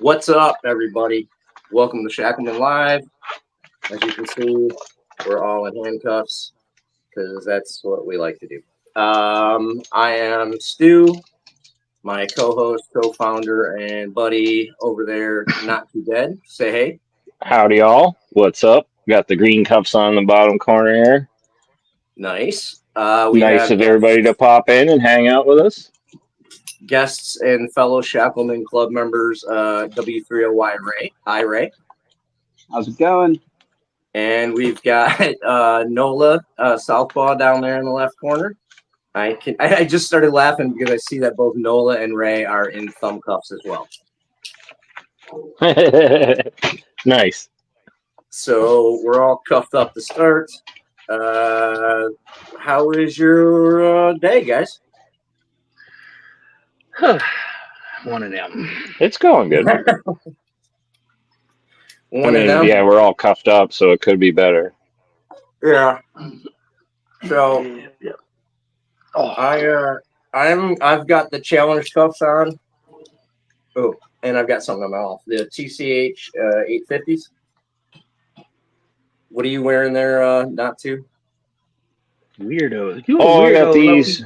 What's up, everybody? Welcome to Shacklemen Live. As you can see, we're all in handcuffs because that's what we like to do. I am Stu, my co-host, co-founder, and buddy over there, not too dead. Say hey. Howdy, y'all. What's up? Got the green cups on the bottom corner here. Nice. We Nice have of everybody to pop in and hang out with us. guests and fellow Shacklemen Club members, W30Y Ray. Hi, Ray. How's it going? And we've got Nola Southpaw down there in the left corner. I just started laughing because I see that both Nola and Ray are in thumb cuffs as well. Nice. So we're all cuffed up to start. How is your day, guys? One of them. It's going good. One of them. Yeah, we're all cuffed up, so it could be better. Yeah. So Yeah. Oh, I've got the challenge cuffs on. Oh, and I've got something on my mouth. The TCH 850s. What are you wearing there, not to? weirdo. I got these.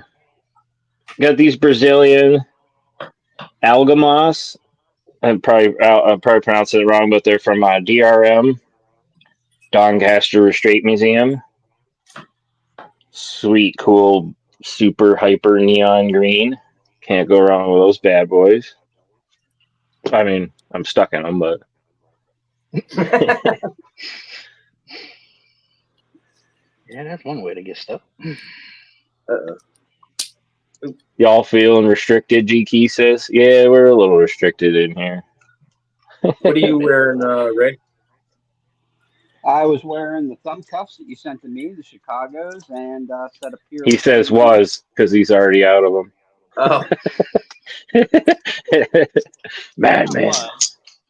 Got these Brazilian Algamos. I'll probably pronounce it wrong, but they're from DRM, Doncaster Restraint Museum. Sweet, cool, super hyper neon green. Can't go wrong with those bad boys. I mean, I'm stuck in them, but Yeah, that's one way to get stuck. y'all feeling restricted, GK says? Yeah, we're a little restricted in here. What are you wearing, Ray? I was wearing the thumb cuffs that you sent to me, the Chicago's, and a set of Peerless. He says was because he's already out of them. Oh, Madman.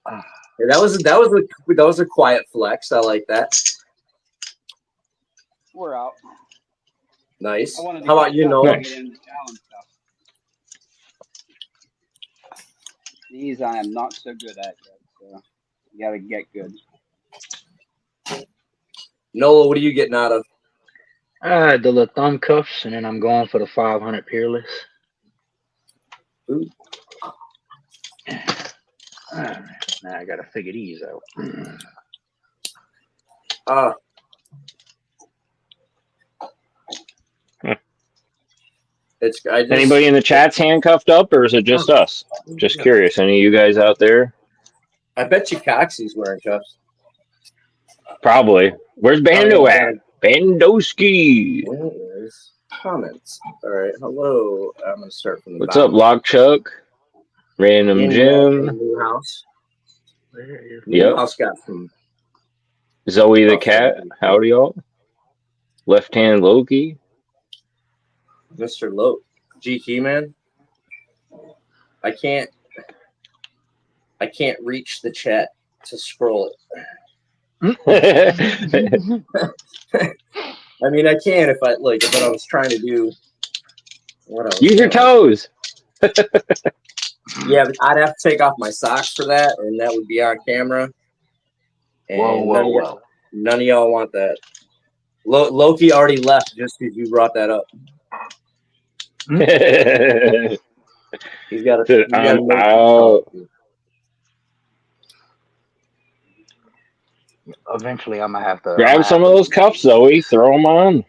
yeah, that was a quiet flex. I like that. We're out. Nice. I wanted to How about you, Nolan? Nice. in the challenge stuff. These I am not so good at yet, so you gotta get good. Nola, what are you getting out of? The little thumb cuffs, and then I'm going for the 500 Peerless. Ooh. Now I gotta figure these out. Uh, Anybody in the chat's handcuffed up, or is it just us? Just curious. Any of you guys out there? I bet you Coxie's wearing cuffs. Probably. Where's Bando at? Bandoski. Where is comments? All right. Hello. I'm gonna start from the What's up, bottom. Log Chuck? Random In Jim. the new house. Yep. New house got some. Zoe the cat. Howdy, y'all. Left hand Loki. Mr. Loke. GT man. I can't reach the chat to scroll it. I mean, I can if I like, but I was trying to do what else? Use your toes. Yeah, but I'd have to take off my socks for that, and that would be on camera. And Whoa. none of y'all want that. Loki already left just because you brought that up. He's got to. I'm out. Eventually, I'm gonna have to Grab some of those cuffs, Zoe. Throw them on.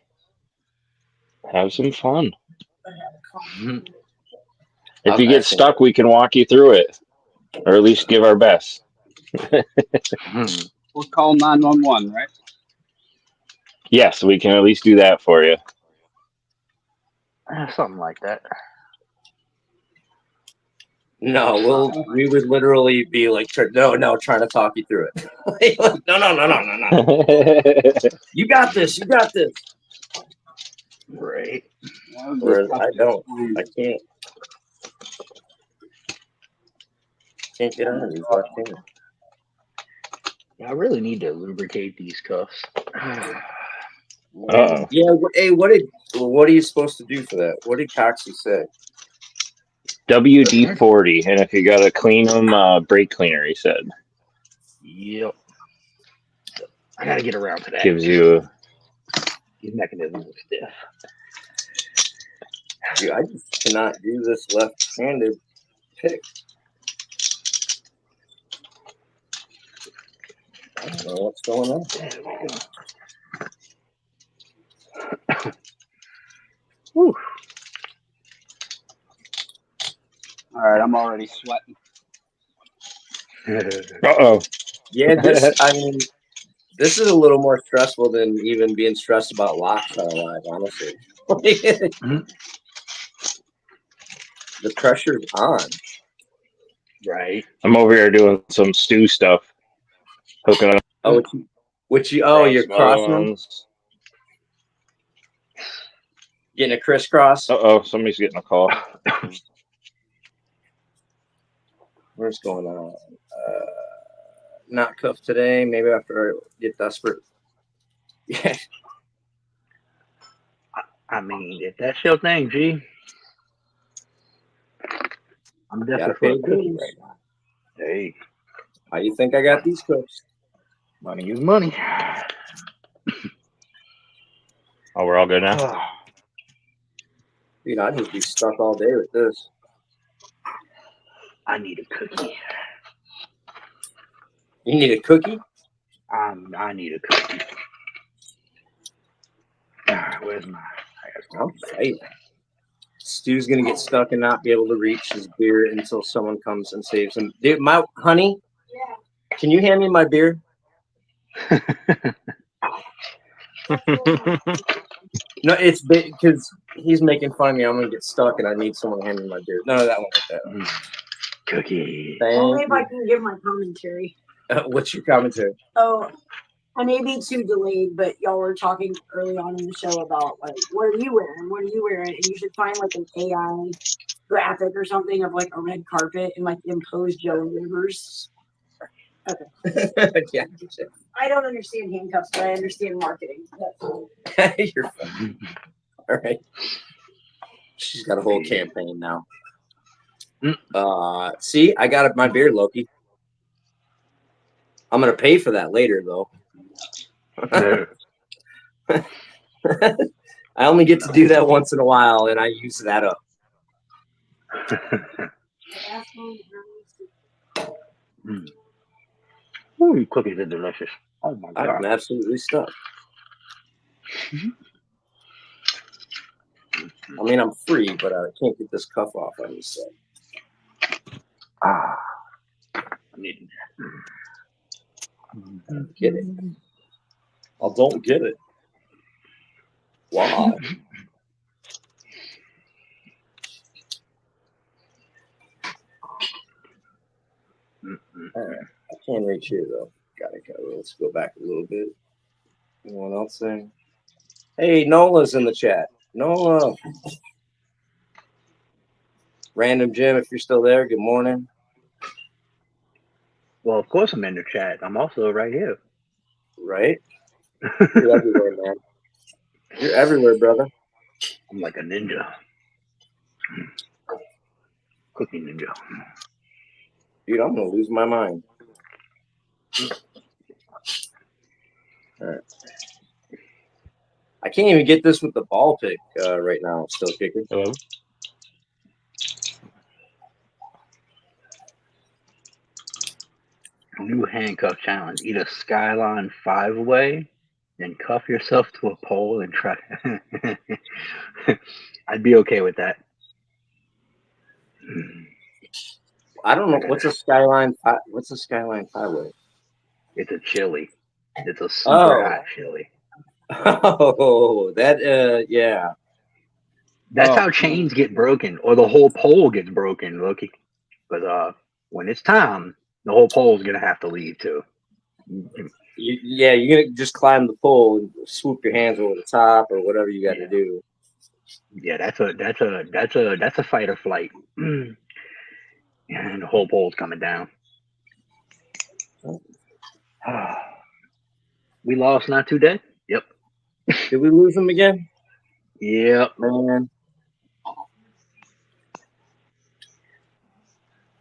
Have some fun. If you get stuck, we can walk you through it, or at least give our best. We'll call 911, right? Yes, we can at least do that for you. Something like that. No, we would literally be like, no, trying to talk you through it. Like, no. You got this. Right. Whereas I don't. I can't. Can't get out of these left hands. Yeah, I really need to lubricate these cuffs. Yeah. Hey, what are you supposed to do for that? What did Coxie say? WD-40, and if you gotta clean them, brake cleaner. He said Yep. I gotta get around to that. gives you. These mechanisms are stiff. Dude, I just cannot do this left-handed pick. I don't know what's going on. There we go. Whew. All right, I'm already sweating. Uh-oh. Yeah, I mean, this is a little more stressful than even being stressed about locks on live, honestly. Mhm. The pressure's on. Right. I'm over here doing some stew stuff, hooking up. Oh, you're some other crossing them? ones. Getting a crisscross? Uh-oh, somebody's getting a call. What's going on? Not cuffed today. Maybe after I get desperate. Yeah. I mean, if that's your thing, G, I'm Gotta desperate for pay a cookie bills. right now. Hey, How you think I got these cuffs? money is money. Oh, we're all good now? Dude, I'd just be stuck all day with this. I need a cookie. You need a cookie? I need a cookie. Where's my? I'm fighting. Stu's gonna get stuck and not be able to reach his beer until someone comes and saves him. Dude, my honey, can you hand me my beer? No, it's because he's making fun of me. I'm gonna get stuck and I need someone to hand me my beer. None of that one like that. Cookie. Only if I can give my commentary. What's your commentary? Oh, I may be too delayed, but y'all were talking early on in the show about like, what are you wearing? What are you wearing? And you should find like an AI graphic or something of like a red carpet and like impose Joe Rivers. Okay. Yeah. I don't understand handcuffs, but I understand marketing. You're fine. All right. She's got a whole campaign now. See, I got my beer, Loki. I'm gonna pay for that later, though. I only get to do that once in a while, and I use that up. Ooh, cookies are delicious. Oh my god. I'm absolutely stuck. I mean, I'm free, but I can't get this cuff off on me. So. I need Get it. I don't get it. Why? All right. I can't reach here, though. Gotta go. Let's go back a little bit. Anyone else saying? Hey, Nola's in the chat. Nola. Random Jim, if you're still there, good morning. Well, of course I'm in the chat. I'm also right here. Right? You're everywhere, man. You're everywhere, brother. I'm like a ninja. Cookie ninja. Dude, I'm gonna lose my mind. All right. I can't even get this with the ball pick right now. I'm still kicking. Hello? New handcuff challenge. Eat a Skyline 5-way, then cuff yourself to a pole and try. I'd be okay with that. I don't know what's a Skyline. What's a Skyline 5-way? It's a chili. It's a super hot chili. Oh, that yeah. That's how chains get broken, or the whole pole gets broken, Loki. But when it's time, the whole pole's gonna have to leave too. You're gonna just climb the pole and swoop your hands over the top or whatever you got to do. Yeah, that's a fight or flight, and the whole pole's coming down. We lost not too dead. Yep. Did we lose them again? Yep. Man.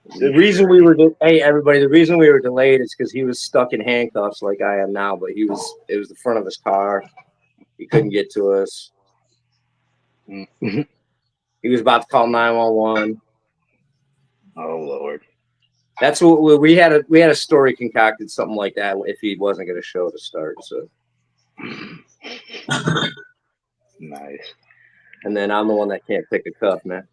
The reason we were hey everybody, the reason we were delayed is because he was stuck in handcuffs like I am now. But it was the front of his car. He couldn't get to us. Mhm. He was about to call 911. Oh Lord. That's what we had a story concocted, something like that, if he wasn't going to show to start. So Nice. and then I'm the one that can't pick a cuff, man.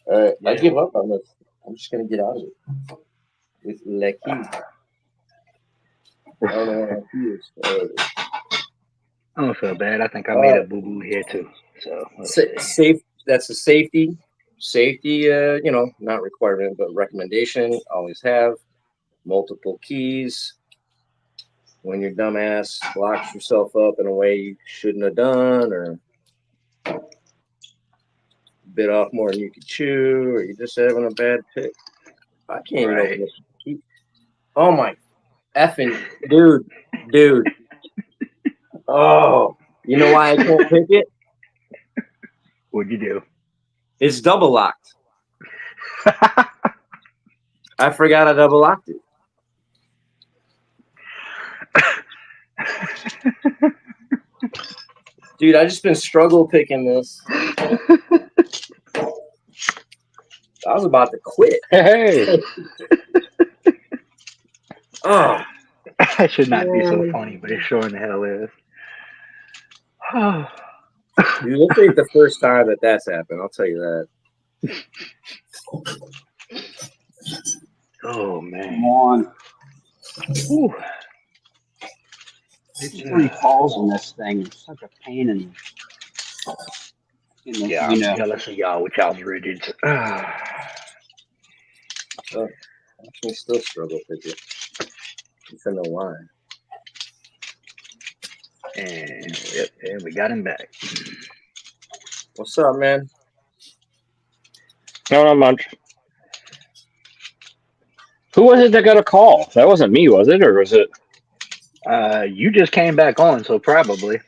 All right, I give up on this. I'm just going to get out of it with Lecky. I don't know where he is. I don't feel bad. I think I made a boo boo here too. So let's see. Safe. That's a safety. Safety. Not requirement, but recommendation. Always have multiple keys. When your dumbass locks yourself up in a way you shouldn't have done, or bit off more than you could chew, or you're just having a bad pick. I can't even open this key. Oh my effing dude. Oh, you know why I can't pick it? What'd you do? It's double locked. I forgot I double locked it. Dude, I just been struggle picking this. I was about to quit. Hey. Oh, That should not be so funny, but it sure in the hell is. dude, this ain't the first time that's happened. I'll tell you that. Oh man. Come on. Whew. There's 3 calls in this thing. It's such a pain in the Yeah, I'm jealous of y'all with y'all's rigids. I can still struggle with it. I don't know why. And we got him back. What's up, man? No, not much. Who was it that got a call? That wasn't me, was it? Or was it? You just came back on, so probably.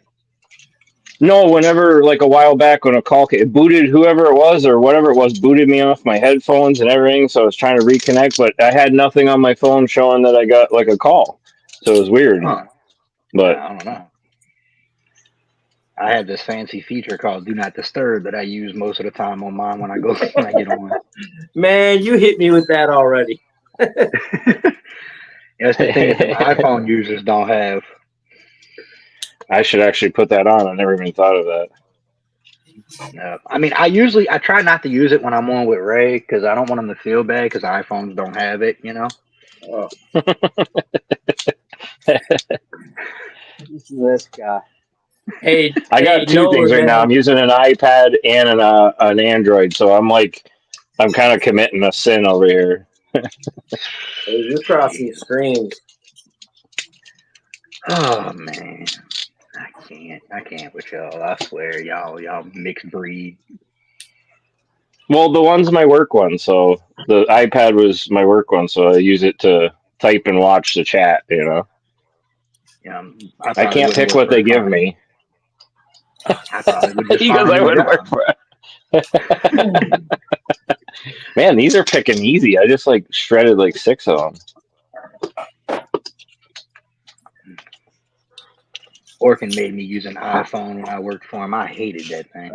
No, whenever, like a while back when a call came, it booted whoever it was or whatever it was, booted me off my headphones and everything. So I was trying to reconnect, but I had nothing on my phone showing that I got like a call. So it was weird. Huh. But I don't know. I have this fancy feature called Do Not Disturb that I use most of the time on mine when I get on. Man, you hit me with that already. That's the thing that the iPhone users don't have. I should actually put that on. I never even thought of that. I mean, I try not to use it when I'm on with Ray because I don't want him to feel bad because iPhones don't have it, you know. Oh. This guy. Hey, I got two things right now. I'm using an iPad and an Android, so I'm kind of committing a sin over here. You're crossing screens. Oh man, I can't with y'all. I swear, y'all mixed breed. Well, the one's my work one, so the iPad was my work one, so I use it to type and watch the chat. You know, Yeah, I can't pick what they give me. I probably would just Because find I you a would job. work for it. Man, these are picking easy. I just shredded 6 of them. Orkin made me use an iPhone when I worked for him. I hated that thing.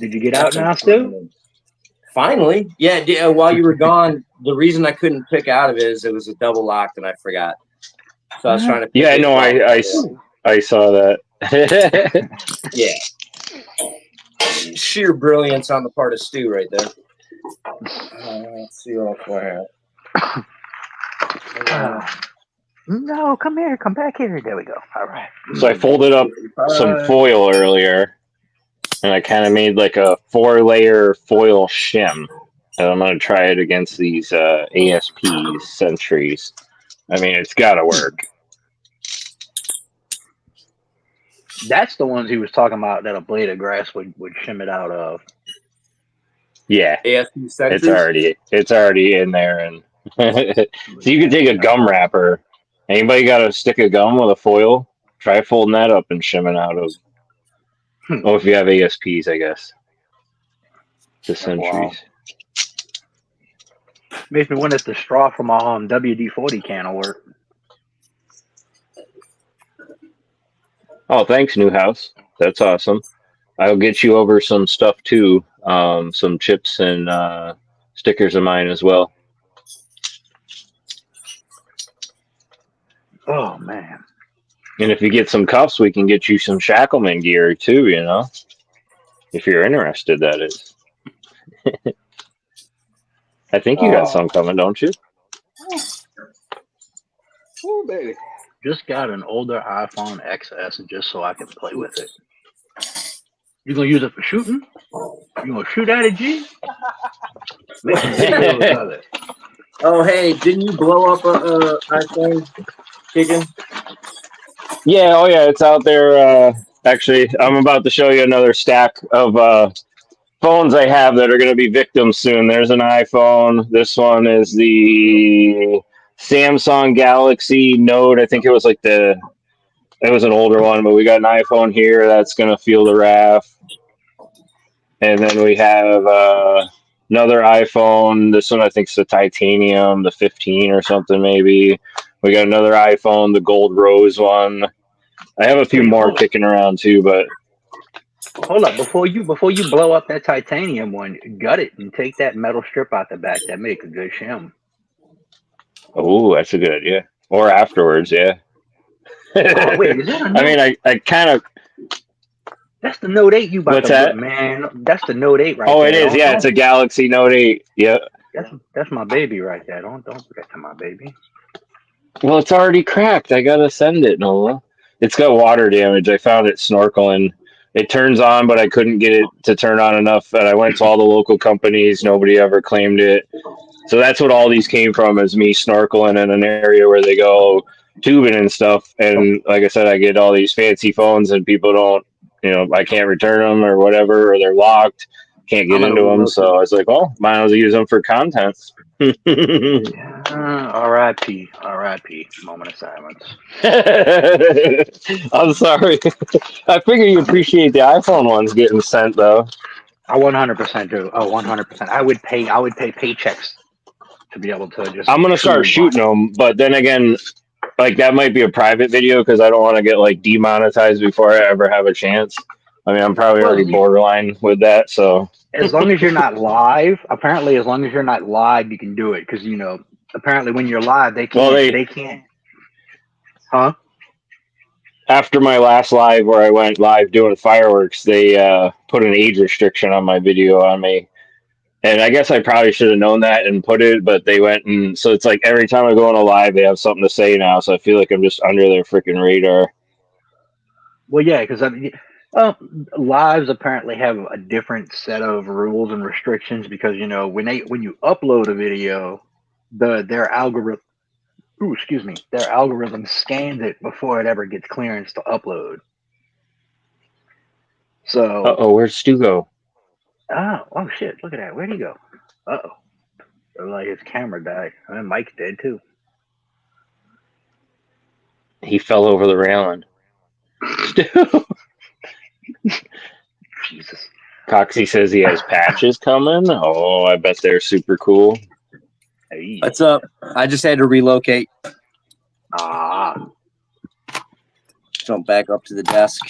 Did you get out now, Stu? Finally, yeah. While you were gone, the reason I couldn't pick out of it is it was a double locked, and I forgot. So I was trying to. Yeah, I know. I saw that. Yeah. Sheer brilliance on the part of Stu right there. Let's see what else I have. No, come here. Come back here. There we go. All right. So I folded up some foil earlier, and I kind of made a 4-layer foil shim. And I'm going to try it against these ASP Sentries. I mean, it's got to work. That's the ones he was talking about that a blade of grass would shim it out of. Yeah, ASP it's already in there, and so you can take a gum wrapper. Anybody got a stick of gum with a foil? Try folding that up and shimming out of. Oh, if you have ASPs, I guess. The centuries. Makes me wonder if the straw from my WD-40 can will work. Oh, thanks, Newhouse. That's awesome. I'll get you over some stuff too. Some chips and stickers of mine as well. Oh man. And if you get some cuffs, we can get you some Shacklemen gear too, you know? If you're interested, that is. I think you got some coming, don't you? Oh, baby. Just got an older iPhone XS just so I can play with it. You gonna use it for shooting? You gonna shoot at it, G? Make some videos of it. Oh, hey, didn't you blow up a iPhone, Chicken? Yeah, oh yeah, it's out there. Actually, I'm about to show you another stack of phones I have that are going to be victims soon. There's an iPhone. This one is the Samsung Galaxy Note. I think it was it was an older one, but we got an iPhone here that's going to feel the wrath. And then we have another iPhone. This one I think is the titanium, the 15 or something maybe. We got another iPhone, the gold rose one. I have a few more kicking around too, but hold up, before you blow up that titanium one, gut it and take that metal strip out the back. That make a good shim. Oh, that's a good idea. Or afterwards, yeah. Oh wait, is that a Note? I mean, I kind of. That's the Note 8 you about What's to that? Man, that's the Note 8 right there. Oh, there. it is. Yeah, it's a Galaxy Note 8. Yeah. That's my baby right there. Don't forget to my baby. Well, it's already cracked. I gotta send it, Nola. It's got water damage. I found it snorkeling. It turns on, but I couldn't get it to turn on enough. And I went to all the local companies. Nobody ever claimed it. So that's what all these came from, is me snorkeling in an area where they go tubing and stuff. And like I said, I get all these fancy phones and people don't, I can't return them or whatever, or they're locked. Can't get into them. So I was like, well, might as well use them for content. R.I.P. R.I.P. Moment of silence. I'm sorry. I figure you appreciate the iPhone ones getting sent, though. I 100% do. Oh, 100%. I would pay paychecks to be able to just. I'm gonna start shooting them, but then again, like that might be a private video because I don't want to get like demonetized before I ever have a chance. I mean, I'm probably already borderline with that. So as long as you're not live, apparently, as long as you're not live, you can do it because apparently when you're live, they can't. Well, they can't. Huh? After my last live where I went live doing fireworks, they put an age restriction on my video on me. And I guess I probably should have known that and put it, but they went and so it's like every time I go on a live, they have something to say now. So I feel like I'm just under their freaking radar. Well, yeah, because I mean, lives apparently have a different set of rules and restrictions because when you upload a video, their algorithm. Ooh, excuse me. Their algorithm scans it before it ever gets clearance to upload. So. Where's Stu go? Oh shit! Look at that. Where'd he go? Like his camera died. And Mike's dead too. He fell over the railing. Stu. Jesus. Coxie says he has patches coming. Oh, I bet they're super cool. Hey. What's up? I just had to relocate. Jump back up to the desk.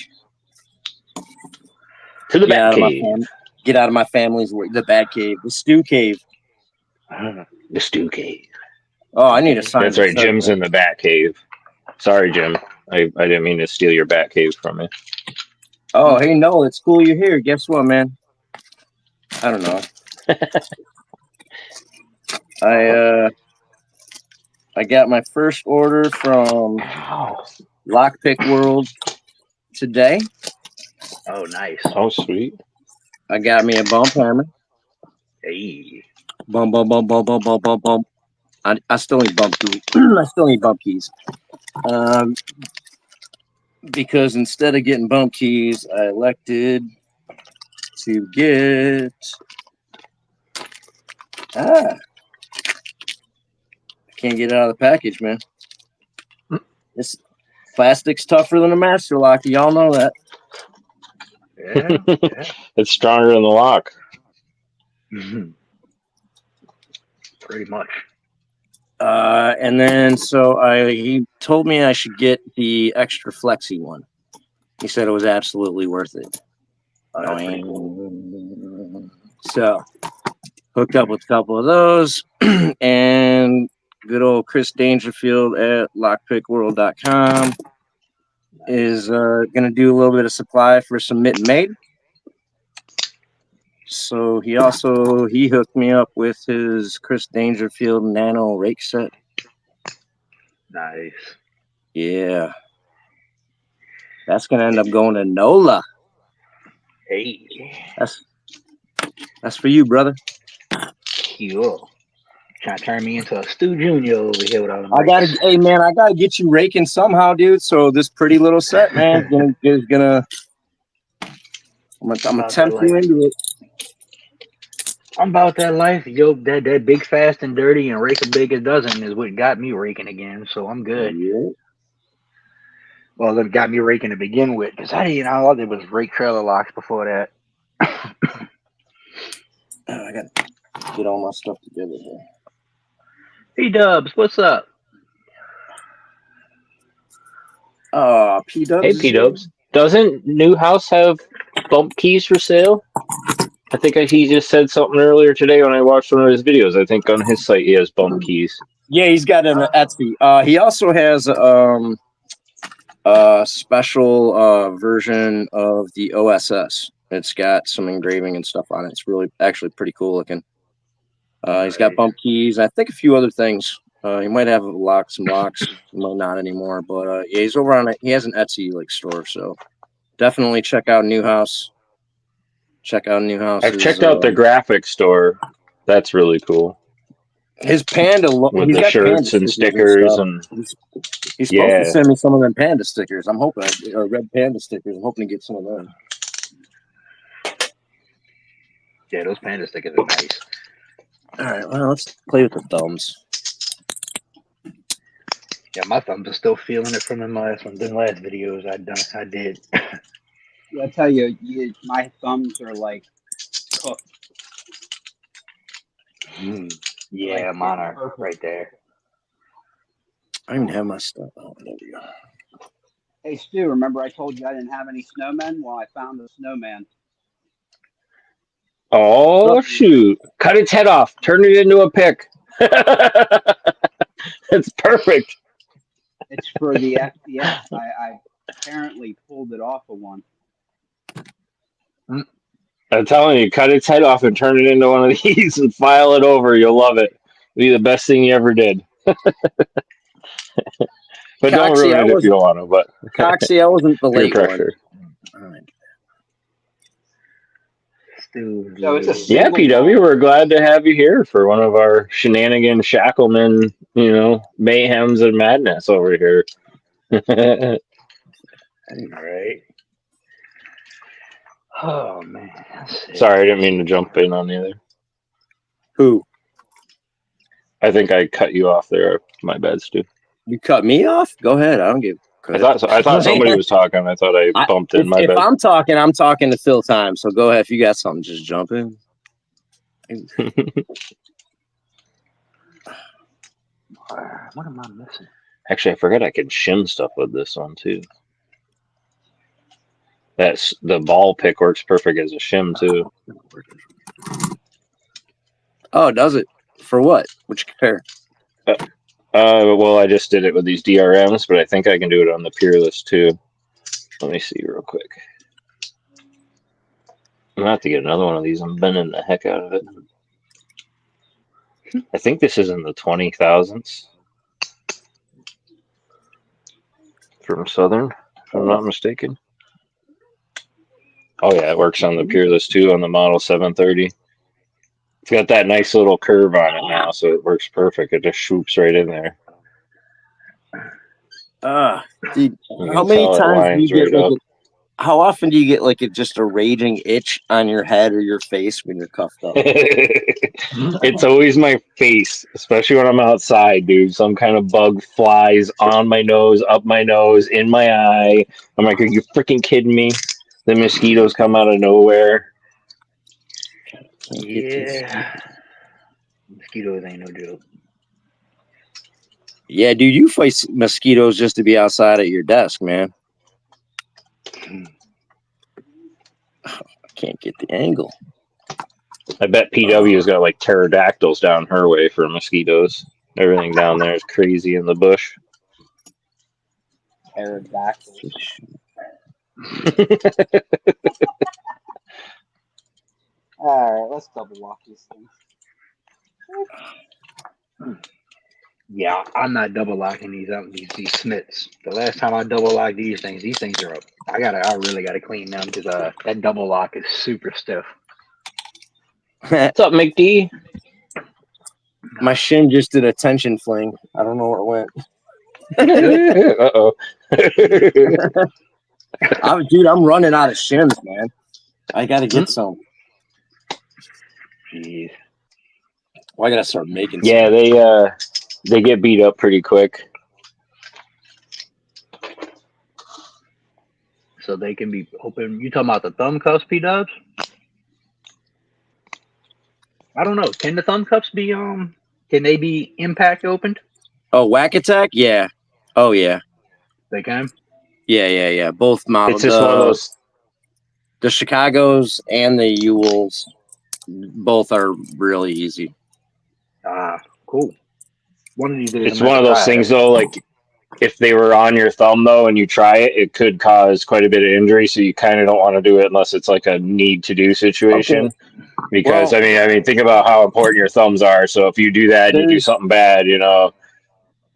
To the bat cave. Get out of my family's way. The bat cave. The stew cave. The stew cave. Oh, I need to sign. That's right. Jim's in the bat cave. Sorry, Jim. I didn't mean to steal your bat cave from you. Oh, hey, no, it's cool you're here. Guess what, man? I don't know. I got my first order from Lockpick World today. Oh, nice. Oh, sweet. I got me a bump hammer. Hey. Bump, bump, bump, bump, bump, bump, bump, bump. I still need bump keys. I still need bump keys. Because instead of getting bump keys, I elected to get I can't get it out of the package, man. This plastic's tougher than a master lock. Y'all know that. Yeah. It's stronger than the lock. Mhm. Pretty much. And then he told me I should get the extra flexi one. He said it was absolutely worth it. Oh, that's pretty cool. So hooked up with a couple of those, and good old Chris Dangerfield at lockpickworld.com is going to do a little bit of supply for some Mitten Made. So he hooked me up with his Chris Dangerfield Nano rake set. Nice. Yeah. That's going to end up going to NOLA. Hey. That's for you, brother. Cool. Trying to turn me into a Stu Junior over here with all the I gotta get you raking somehow, dude. So this pretty little set, man, I'm gonna tempt you into it. I'm about that life. Yo, that big, fast, and dirty, and rake a big a dozen is what got me raking again. So I'm good. Yeah. Well, that got me raking to begin with, because all I did was rake trailer locks before that. I gotta get all my stuff together here. Hey, Dubs, what's up? P-Dubs. Hey, P-Dubs. Doesn't Newhouse have bump keys for sale? I think he just said something earlier today when I watched one of his videos. I think on his site he has bump keys. Yeah, he's got an Etsy. He also has a special version of the OSS. It's got some engraving and stuff on it. It's really actually pretty cool looking. He's got bump keys. I think a few other things. He might have some locks. He might not anymore. But yeah, he's over on it. He has an Etsy store, so definitely check out Newhouse. I checked out the graphic store. That's really cool. His panda with the shirts and stickers and he's supposed to send me some of them panda stickers. I'm hoping, or red panda stickers. I'm hoping to get some of them. Yeah, those panda stickers are nice. All right, well, let's play with the thumbs. Yeah, my thumbs are still feeling it from the last videos I did. Yeah, I tell you, my thumbs are like cooked. Yeah, like, mine are right there. I don't even have my stuff. Oh, there we go. Hey, Stu, remember I told you I didn't have any snowmen? Well, I found a snowman. Oh, shoot. Cut its head off. Turn it into a pick. It's perfect. It's for the FPS. I apparently pulled it off of one. I'm telling you, cut its head off and turn it into one of these and file it over. You'll love it. It'll be the best thing you ever did. But don't ruin it if you don't want to. But Coxie, I wasn't the late pressure. One. All right. So it's a Yeah, PW, we're glad to have you here for one of our shenanigan Shacklemen, mayhems and madness over here. All right. Oh man. Sorry, I didn't mean to jump in on you there. Who? I think I cut you off there. My bad, Stu. You cut me off? Go ahead. I don't give. I thought somebody was talking. I thought I bumped in. My bad. If I'm talking to fill time. So go ahead. If you got something, just jump in. What am I missing? Actually, I forgot I could shim stuff with this one too. The ball pick works perfect as a shim too. Oh, does it? For what? Which pair? Well, I just did it with these DRMs, but I think I can do it on the Peerless too. Let me see real quick. I'm gonna have to get another one of these. I'm bending the heck out of it. I think this is in the 20,000s from Southern, if I'm not mistaken. Oh yeah, it works on the Peerless too on the Model 730. It's got that nice little curve on it now, so it works perfect. It just swoops right in there. Dude, how many times do you get how often do you get just a raging itch on your head or your face when you're cuffed up? It's always my face, especially when I'm outside, dude. Some kind of bug flies on my nose, up my nose, in my eye. I'm like, are you freaking kidding me? The mosquitoes come out of nowhere. Yeah. Mosquitoes ain't no joke. Yeah, dude, you fight mosquitoes just to be outside at your desk, man. I can't get the angle. I bet PW's got like pterodactyls down her way for mosquitoes. Everything down there is crazy in the bush. Pterodactyl. All right, let's double lock these things. Yeah, I'm not double locking these Smiths. The last time I double locked these things are up. I really gotta clean them because that double lock is super stiff. What's up, McD? My shin just did a tension fling. I don't know where it went. Uh-oh. Dude, I'm running out of shims, man. I gotta get some. Jeez. Well, I gotta start making some. Yeah, they get beat up pretty quick. So they can be open. You talking about the thumb cuffs, P-Dubs? I don't know. Can the thumb cuffs be can they be impact opened? Oh, Whack Attack? Yeah. Oh yeah. They can? Yeah. Both models. It's just one of those. The Chicagos and the Ewells both are really easy. Cool. One of these days It's one of those things though, like if they were on your thumb though and you try it, it could cause quite a bit of injury, so you kind of don't want to do it unless it's like a need to do situation. Okay. Because I mean think about how important your thumbs are. So if you do that and you do something bad,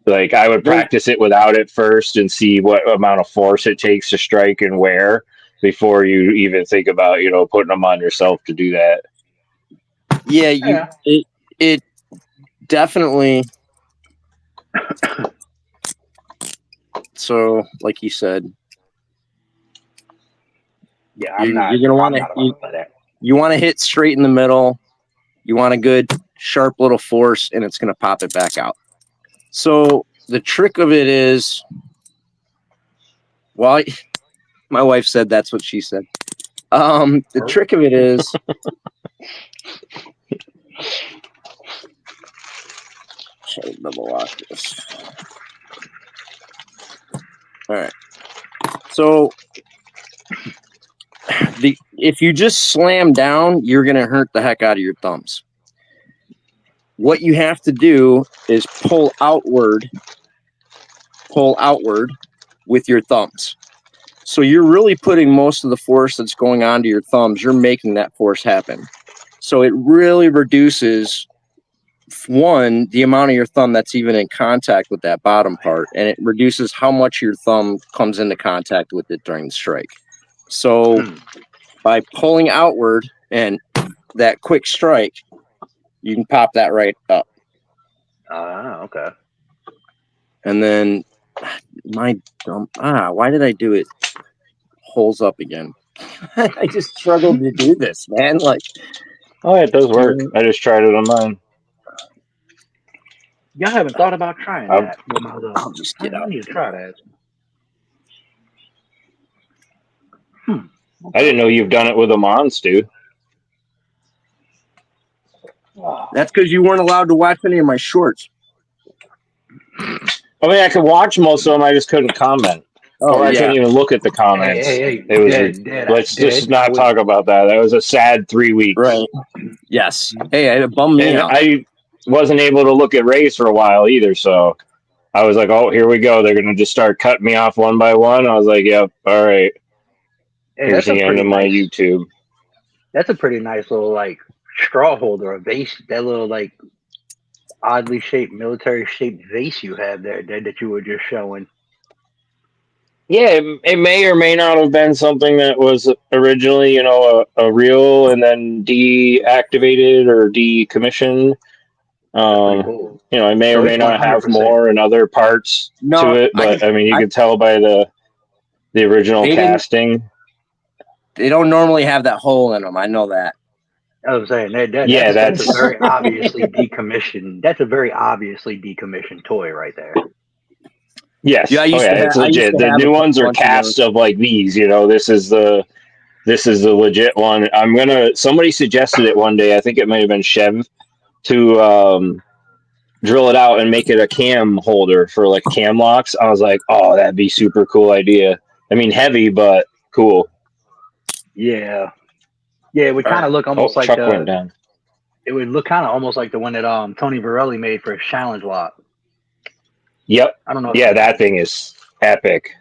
like I would practice it without it first and see what amount of force it takes to strike and where before you even think about, putting them on yourself to do that. Yeah, it definitely. So, like you said, yeah, you're gonna want to. You want to hit straight in the middle. You want a good sharp little force, and it's gonna pop it back out. So the trick of it is, well, my wife said that's what she said. The trick of it is. Double lock this. All right. So if you just slam down, you're going to hurt the heck out of your thumbs. What you have to do is pull outward with your thumbs. So you're really putting most of the force that's going on to your thumbs. You're making that force happen. So it really reduces the amount of your thumb that's even in contact with that bottom part, and it reduces how much your thumb comes into contact with it during the strike. So by pulling outward and that quick strike, you can pop that right up. Okay. And then why did I do it? Holes up again. I just struggled to do this, man. Like, it does work. I just tried it on mine. Y'all haven't thought about trying that. I'll just get out. I need to try that. Okay. I didn't know you've done it with them on, Stu. That's because you weren't allowed to watch any of my shorts. I mean, I could watch most of them. I just couldn't comment. I couldn't even look at the comments. Hey, it was. Let's just not talk about that. That was a sad 3 weeks. Right. Yes. Hey, it bummed me out. I wasn't able to look at Rays for a while either, so I was like, "Oh, here we go. They're going to just start cutting me off one by one." I was like, "Yep, all right." Hey, here's the end of my YouTube. That's a pretty nice little straw holder, a vase. That little oddly shaped, military shaped vase you have there that you were just showing. Yeah, it may or may not have been something that was originally, a reel and then deactivated or decommissioned. Cool. I may or may not have more and other parts to it, but you can tell by the original casting. They don't normally have that hole in them. I know that. I was saying that's a very obviously decommissioned. That's a very obviously decommissioned toy right there. Yes. It's legit. The new ones are cast of like these. This is the this is the legit one. Somebody suggested it one day. I think it might have been Chev to drill it out and make it a cam holder for like cam locks. I was like, oh, that'd be super cool idea. I mean, heavy, but cool. Yeah. Yeah, it would kind of look almost like Chuck went down. It would look kind of almost like the one that Tony Varelli made for his challenge lock. Yep. I don't know. Yeah, that thing is epic.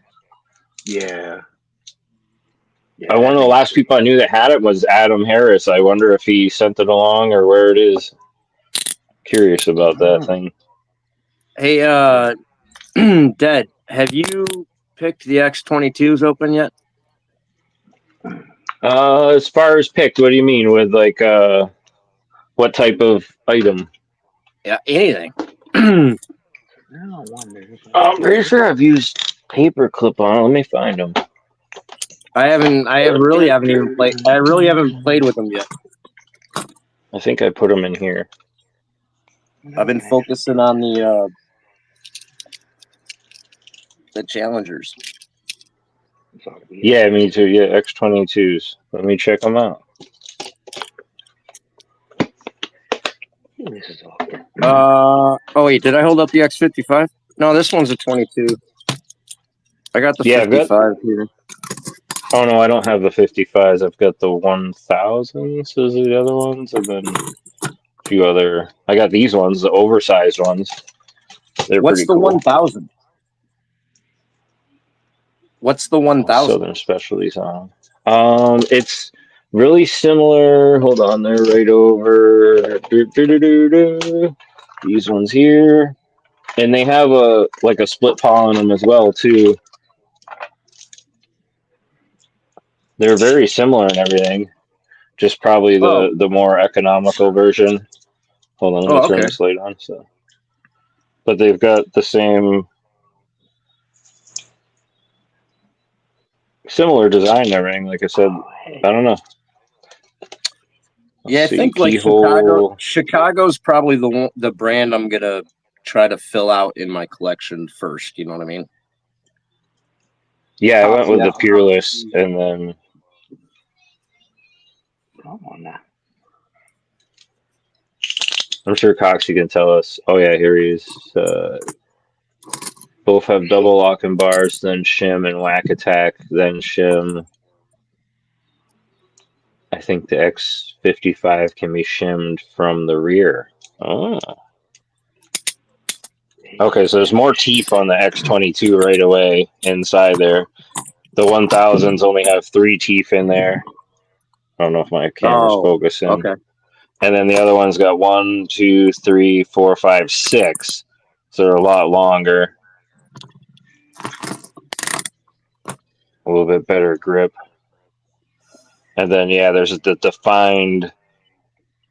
Yeah. One of the last people I knew that had it was Adam Harris. I wonder if he sent it along or where it is. Curious about that thing. Hey, Dead, have you picked the X22s open yet? As far as picked, what do you mean with like what type of item? Yeah, anything. I wonder. I'm pretty sure I've used paperclip on. Let me find them. I really haven't played with them yet. I think I put them in here. I've been focusing on the challengers. Yeah, me too. Yeah, X22s. Let me check them out. Oh wait, did I hold up the X55? No, this one's a 22. I got the 55 here. Oh no, I don't have the 55s. I've got the 1000s is the other ones, and then a few other. I got these ones, the oversized ones. What's the 1000? What's the 1000? Southern Specialties on. It's really similar. Hold on, they're right over. These ones here, and they have a split paw on them as well too. They're very similar in everything, just probably the more economical version. Hold on, let me turn this light on. So, but they've got the same similar design and everything. Like I said, I don't know. I think like Chicago's probably the brand I'm gonna try to fill out in my collection first. You know what I mean? Yeah, I went with the Peerless, and then. Come on now. I'm sure Coxie can tell us. Oh yeah, here he is. Both have double lock and bars, then shim and whack attack, then shim. I think the X55 can be shimmed from the rear. Oh. Okay, so there's more teeth on the X22 right away inside there. The 1000s only have 3 teeth in there. I don't know if my camera's focusing. Okay. And then the other one's got 1, 2, 3, 4, 5, 6. So they're a lot longer. A little bit better grip. And then, yeah, there's the defined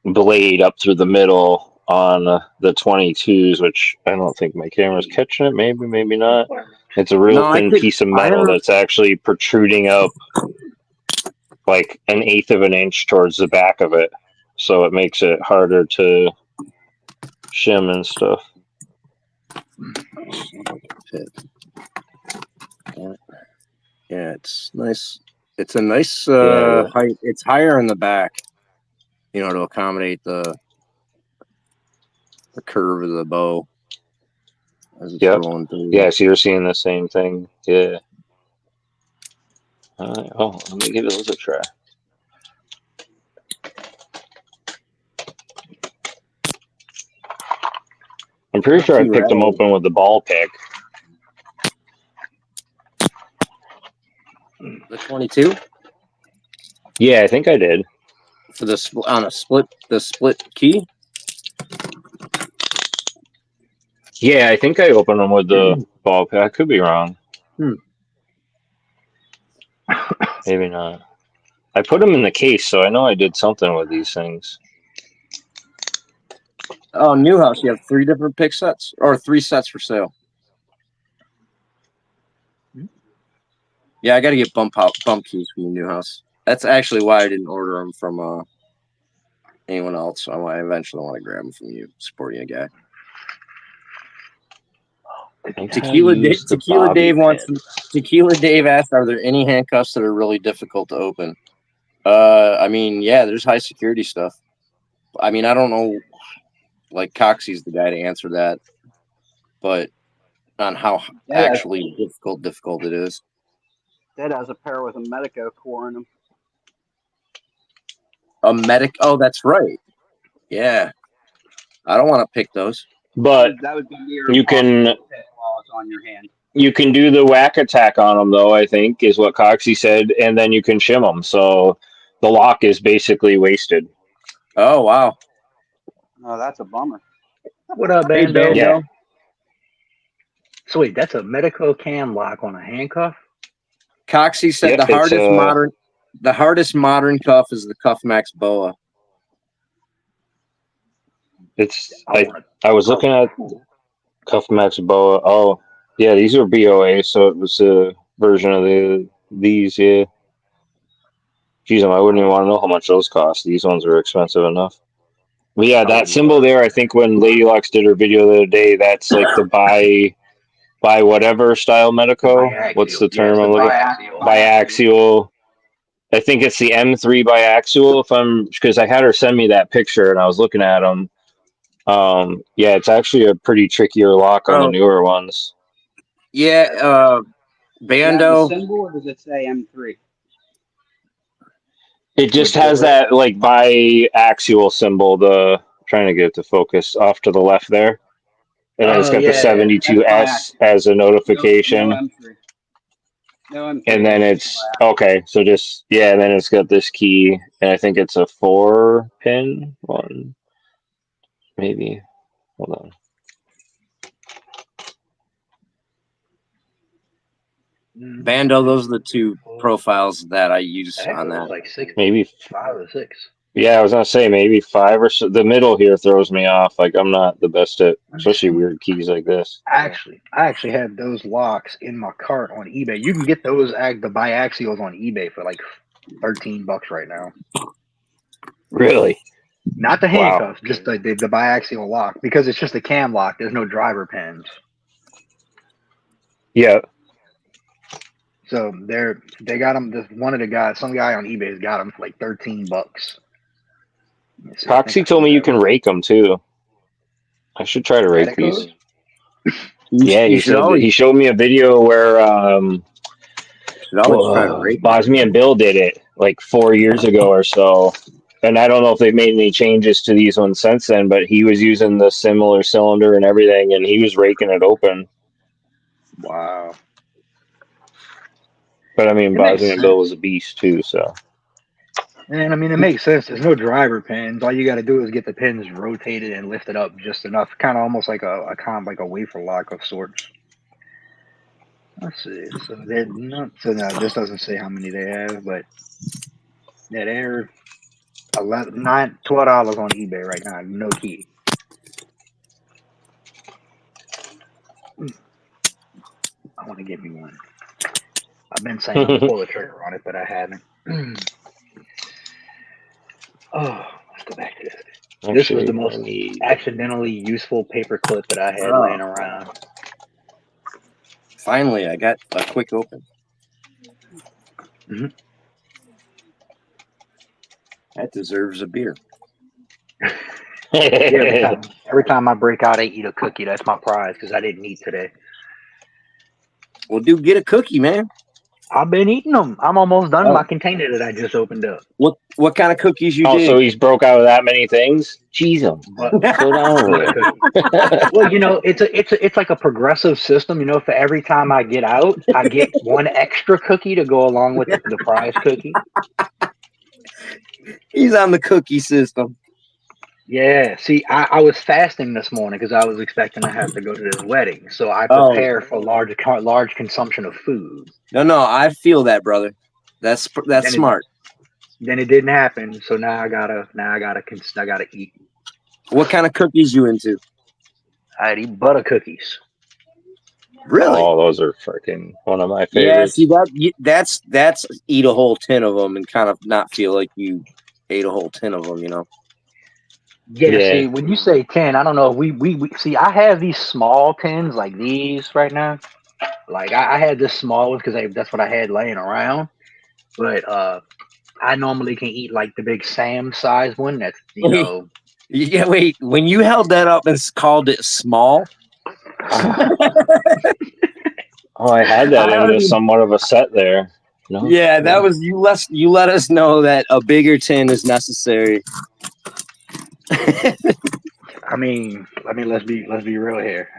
blade up through the middle on the 22s, which I don't think my camera's catching it. Maybe, maybe not. It's a real thin piece of metal that's actually protruding up like 1/8 of an inch towards the back of it. So it makes it harder to shim and stuff. Yeah, it's nice. It's a nice height. It's higher in the back, you know, to accommodate the curve of the bow as it's rolling through. Yeah, so you're seeing the same thing. Yeah. All right. Oh, let me give those a try. I'm pretty sure I picked them open with the ball pick. The 22? Yeah, I think I did. For the split key? Yeah, I think I opened them with the ball pick. I could be wrong. Maybe not. I put them in the case, so I know I did something with these things. Oh, Newhouse, you have 3 different pick sets? Or 3 sets for sale? Yeah, I got to get bump keys from Newhouse. That's actually why I didn't order them from anyone else. I eventually want to grab them from you, supporting a guy. Tequila Dave asked, "Are there any handcuffs that are really difficult to open?" I mean, yeah, there's high security stuff. I mean, I don't know. Like Coxie's the guy to answer that, but on how actually difficult it is. That has a pair with a Medico core in them. A medic. Oh, that's right. Yeah, I don't want to pick those. But that would be near you can impossible to pick while it's on your hand. you can do the whack attack on them though. I think is what Coxie said, and then you can shim them. So the lock is basically wasted. Oh wow. Oh, that's a bummer. What up, Hey, Bando? Bando. Yeah. So wait, that's a Medico cam lock on a handcuff? Coxie said Yep, the it's hardest modern cuff is the Cuff Max Boa. It's I want I was looking at Cuff Max Boa. Oh, yeah, these are BOA, so it was a version of these. Yeah. Geez, I wouldn't even want to know how much those cost. These ones are expensive enough. But yeah, that symbol there. I think when Lady Lux did her video the other day, that's like the by whatever style Medico. What's the term I'm looking? Biaxial. I think it's the M3 biaxial. Because I had her send me that picture and I was looking at them. Yeah, it's actually a pretty trickier lock on the newer ones. Yeah, Bando. The symbol, or does it say M3? It just has that like biaxial symbol. Trying to get it to focus off to the left there, and then it's got the 72S as a notification. No M3. No M3. And then it's okay. So just and then it's got this key, and I think it's a 4-pin one, maybe. Hold on. Bando, those are the two profiles that I use on that. Like 6, maybe 5 or 6. Yeah, I was gonna say maybe 5 or so. The middle here throws me off. Like I'm not the best at, especially weird keys like this. I actually had those locks in my cart on eBay. You can get those the biaxials on eBay for like $13 right now. Really? Not the handcuffs, just the biaxial lock, because it's just a cam lock. There's no driver pins. Yeah. So they got them. One of the guys, some guy on eBay's got them for like $13. Coxie told me you can rake them too. I should try to rake these. Yeah, he showed me a video where Bosmian Bill did it like 4 years ago or so. And I don't know if they've made any changes to these ones since then, but he was using the similar cylinder and everything, and he was raking it open. Wow. But I mean, Bosmian Bill was a beast too, so. And I mean, it makes sense. There's no driver pins. All you got to do is get the pins rotated and lifted up just enough, kind of almost like a wafer lock of sorts. Let's see. So they're not. So no, this doesn't say how many they have, but yeah, they're $12 on eBay right now. No key. I want to get me one. I've been saying I'm gonna pull the trigger on it, but I haven't. Oh, let's go back to this. Actually, this was the most accidentally useful paper clip that I had laying around. Finally, I got a quick open. Mm-hmm. That deserves a beer. Every time I break out, I eat a cookie. That's my prize because I didn't eat today. Well, dude, get a cookie, man. I've been eating them. I'm almost done my container that I just opened up. What kind of cookies you did? So he's broke out of that many things? Jeez, slow down. Well, you know, it's like a progressive system. You know, for every time I get out, I get one extra cookie to go along with the prize cookie. He's on the cookie system. Yeah. See, I was fasting this morning because I was expecting to have to go to this wedding, so I prepare for large consumption of food. No, I feel that, brother. That's smart. Then it didn't happen, so now I gotta eat. What kind of cookies you into? I'd eat butter cookies. Really? Oh, those are freaking one of my favorites. Yeah, see that's eat a whole tin of them and kind of not feel like you ate a whole tin of them, you know. Yeah. See, when you say 10, I don't know. We see. I have these small tins like these right now. Like I had this small one because that's what I had laying around. But I normally can eat like the big Sam size one. That's Yeah, wait. When you held that up and called it small, Oh, I had that into somewhat of a set there. No? Yeah, that was you. You let us know that a bigger tin is necessary. I mean, let's be real here.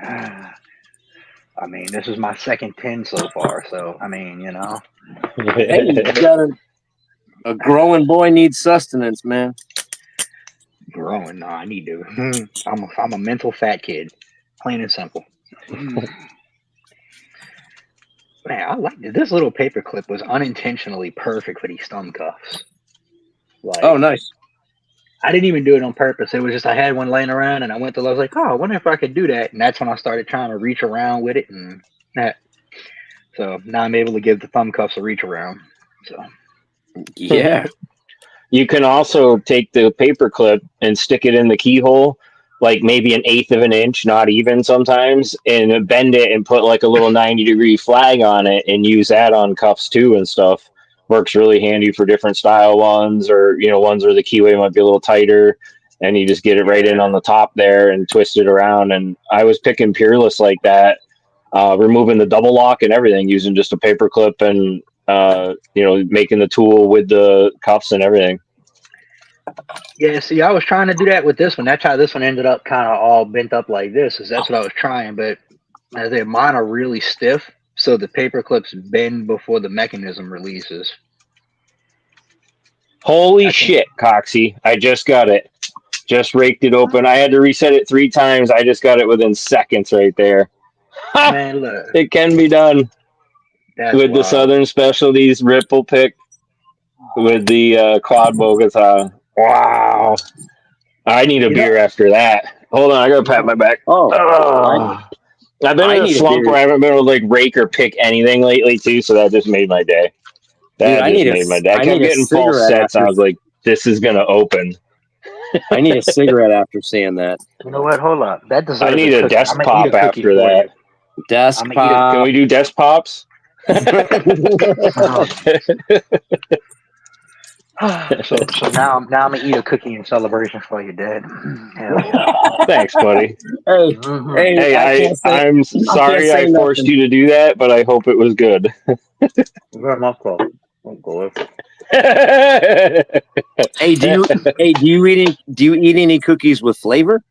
I mean, this is my second 10 so far, so I mean, Hey, you got a growing boy needs sustenance, man. growing. No, I need to. I'm a mental fat kid, plain and simple. Man, I like this little paperclip was unintentionally perfect for these thumb cuffs. Like, Oh, nice. I didn't even do it on purpose. It was just I had one laying around, and I went to. I was like, oh, I wonder if I could do that. And that's when I started trying to reach around with it, and that. So now I'm able to give the thumb cuffs a reach around. So Yeah. You can also take the paper clip and stick it in the keyhole, like maybe an eighth of an inch, not even sometimes, and bend it and put like a little 90-degree flag on it and use that on cuffs too and stuff. Works really handy for different style ones, or ones where the keyway might be a little tighter, and you just get it right in on the top there and twist it around. And I was picking Peerless like that, removing the double lock and everything, using just a paper clip and making the tool with the cuffs and everything. yeah, see, I was trying to do that with this one. That's how this one ended up kind of all bent up like this. Is that's what I was trying, but as they mine are really stiff, so the paper clips bend before the mechanism releases. Holy shit, Coxie! I just got it. Just raked it open. I had to reset it 3 times. I just got it within seconds right there. Man, look, it can be done that's with wild. the Southern Specialties ripple pick with the quad Bogota. Wow. I need a beer after that. Hold on, I gotta pat my back. I've been in a slump where I haven't been able to like rake or pick anything lately too, so that just made my day. That just made my day. I kept getting false sets. I was like, this is gonna open. I need a cigarette after saying that. You know what? Hold up. That deserves I need a desk pop after that. Desk pop. Can we do desk pops? so now I'm gonna eat a cookie in celebration for your dad. Hell yeah. Thanks, buddy. Hey, I'm sorry I forced you to do that, but I hope it was good. Hey, do you eat any cookies with flavor?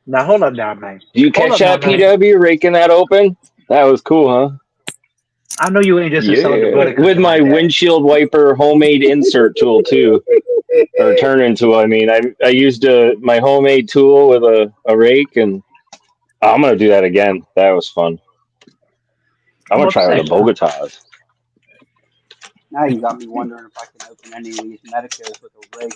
Now hold up now, man. Do you catch that, PW, raking that open? That was cool, huh? I know you ain't just with my windshield wiper homemade insert tool too, or turn into. I mean, I used my homemade tool with a rake, and I'm gonna do that again. That was fun. I'm gonna try with the Bogotas. Now you got me wondering if I can open any of these Medicos with a rake.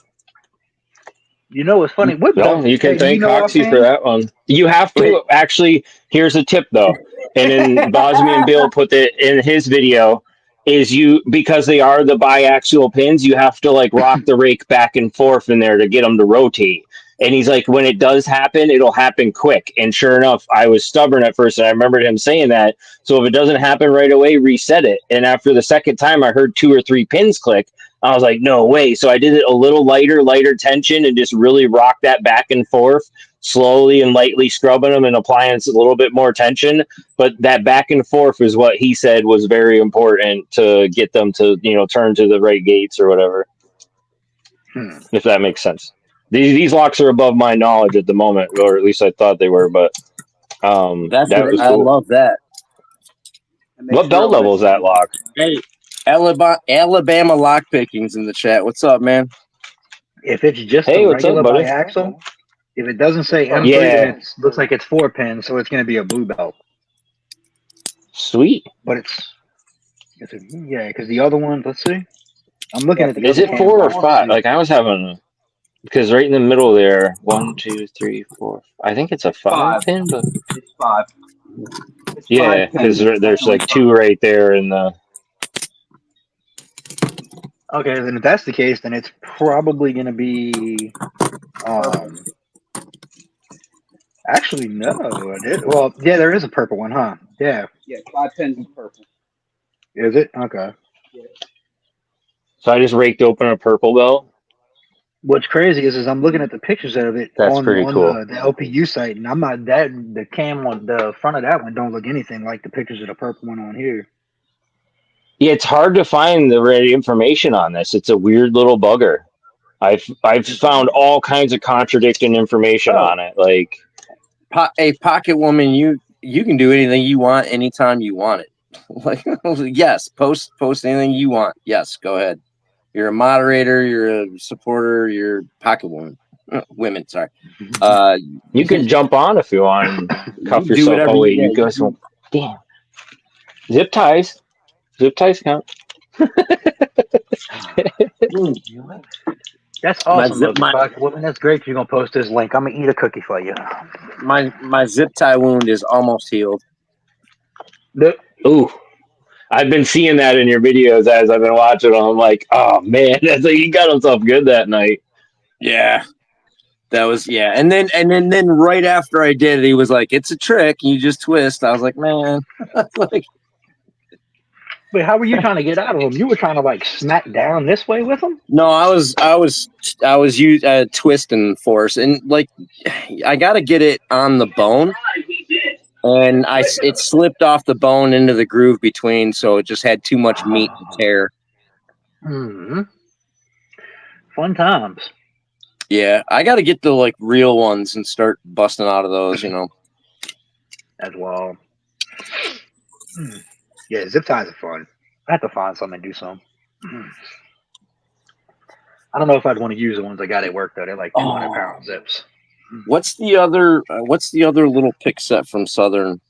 You know what's funny? You can thank Coxie for that one. You have to actually. Here's a tip though, and then Bosmian Bill put it in his video. Is because they are the biaxial pins, you have to like rock the rake back and forth in there to get them to rotate. And he's like, when it does happen, it'll happen quick. And sure enough, I was stubborn at first, and I remembered him saying that. So if it doesn't happen right away, reset it. And after the second time, I heard 2 or 3 pins click. I was like, no way. So I did it a little lighter tension, and just really rock that back and forth, slowly and lightly scrubbing them and applying a little bit more tension. But that back and forth is what he said was very important to get them to, turn to the right gates or whatever. If that makes sense. These locks are above my knowledge at the moment, or at least I thought they were. But that was cool. I love that. What belt level is that lock? Hey, Alabama lock pickings in the chat. What's up, man? If it's just a regular biaxial, if it doesn't say M3, then it looks like it's 4 pins, so it's going to be a blue belt. Sweet. But because the other one, let's see. I'm looking at the. Is it 4 or 5? Like I was having. Because right in the middle there, 1, 2, 3, 4. I think it's a 5 pin, but it's 5. Yeah, because there's like 2 right there in the. Okay, then if that's the case, then it's probably going to be. Actually, no. Well, yeah, there is a purple one, huh? Yeah. Yeah, 5 pins is purple. Is it? Okay. Yeah. So I just raked open a purple belt. What's crazy is I'm looking at the pictures of it That's on pretty cool. the LPU site, and I'm not that the cam on the front of that one don't look anything like the pictures of the purple one on here. Yeah, it's hard to find the right information on this. It's a weird little bugger. I've found all kinds of contradicting information Oh. on it. Like A pocket woman, you can do anything you want anytime you want it. Like, yes, post anything you want. Yes, go ahead. You're a moderator. You're a supporter. You're pocket woman. Women, sorry. you can jump on if you want and cuff you do yourself. whatever Oh wait, you you guys won't. Damn. Zip ties. Zip ties count. That's My awesome, zip Logan. Pocket Woman. That's great. You're gonna post this link. I'm gonna eat a cookie for you. my zip tie wound is almost healed. Ooh. I've been seeing that in your videos as I've been watching them. I'm like, oh man, that's like he got himself good that night. Yeah. That was and then right after I did it, he was like, "It's a trick. You just twist." I was like, "Man, like." Wait, how were you trying to get out of him? You were trying to like smack down this way with him? No, I was twisting force, and like I got to get it on the bone, and it slipped off the bone into the groove between, so it just had too much meat to tear. Mm-hmm. Fun times. Yeah, I got to get the like real ones and start busting out of those, As well. Yeah, zip ties are fun. I have to find some and do some. I don't know if I'd want to use the ones I got at work though. They're like 200-pound zips. What's the other little pick set from Southern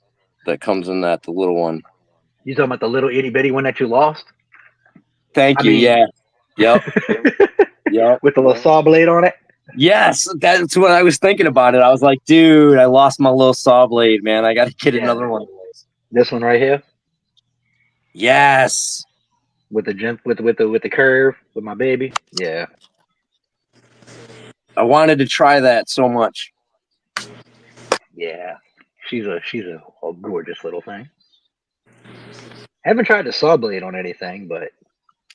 that comes in that, the little one? You talking about the little itty bitty one that you lost? Thank you. Yeah. Yep. Yep. With the little saw blade on it? Yes, that's what I was thinking about it. I was like, dude, I lost my little saw blade, man. I got to get another one. This one right here? Yes. With the curve with my baby? Yeah. I wanted to try that so much. Yeah. She's a gorgeous little thing. Haven't tried the saw blade on anything, but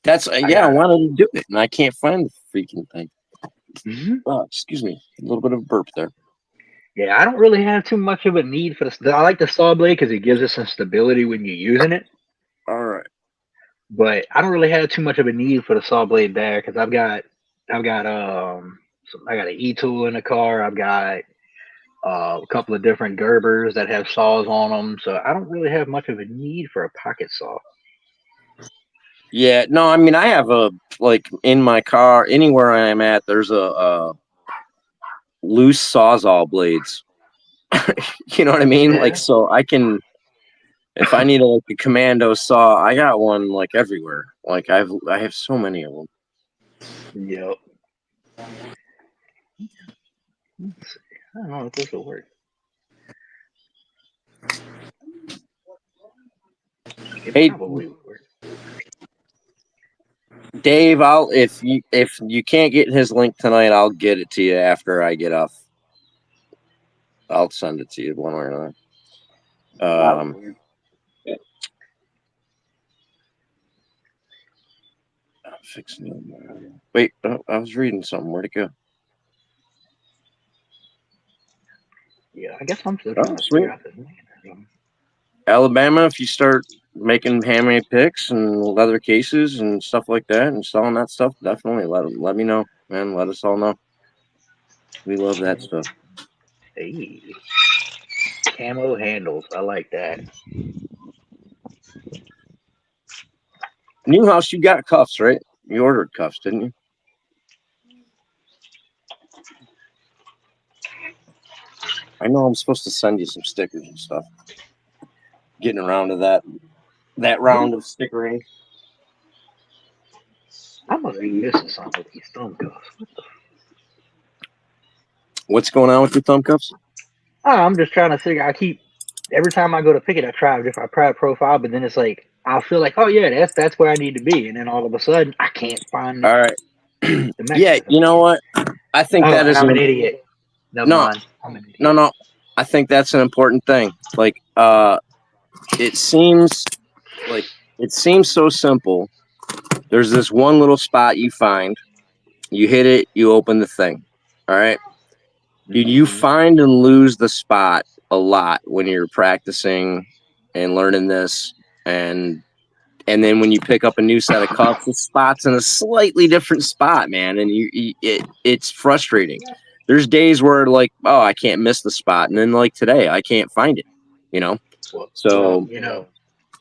that's I wanted to do it, and I can't find the freaking thing. Mm-hmm. Oh, excuse me, a little bit of a burp there. Yeah, I don't really have too much of a need for the. I like the saw blade because it gives it some stability when you're using it. All right, but I don't really have too much of a need for the saw blade there because I got an e-tool in the car. I've got a couple of different Gerbers that have saws on them, so I don't really have much of a need for a pocket saw. Yeah, no, I mean I have in my car, anywhere I'm at, there's a loose sawzall blades. You know what I mean? Yeah. Like, so I can, if I need a commando saw, I got one like everywhere. Like I have so many of them. Yep. Let's see. I don't know if this will work. Hey, Dave, if you can't get his link tonight, I'll get it to you after I get off. I'll send it to you one way or another. I'm fixing it. Wait, I was reading something. Where'd it go? Yeah, I guess I'm still trying to figure out this name. Alabama, if you start making handmade picks and leather cases and stuff like that and selling that stuff, definitely let me know, man. Let us all know. We love that stuff. Hey, camo handles. I like that. Newhouse, you got cuffs, right? You ordered cuffs, didn't you? I know I'm supposed to send you some stickers and stuff. Getting around to that round of stickering. I must be missing something with these thumb cuffs. What's going on with your thumb cuffs? Oh, I'm just trying to figure. Every time I go to pick it, I try a different private profile, but then it's like I feel like, oh yeah, that's where I need to be, and then all of a sudden I can't find. All right. Yeah, you know what? I think that is. I'm an idiot. No, I'm an idiot. No. I think that's an important thing. Like, it seems so simple, There's this one little spot you find. You hit it, you open the thing. All right. Dude, you find and lose the spot a lot when you're practicing and learning this, and then when you pick up a new set of cuffs, the spot's in a slightly different spot, man, and it's frustrating. There's days where like, oh, I can't miss the spot, and then like today, I can't find it. You know, so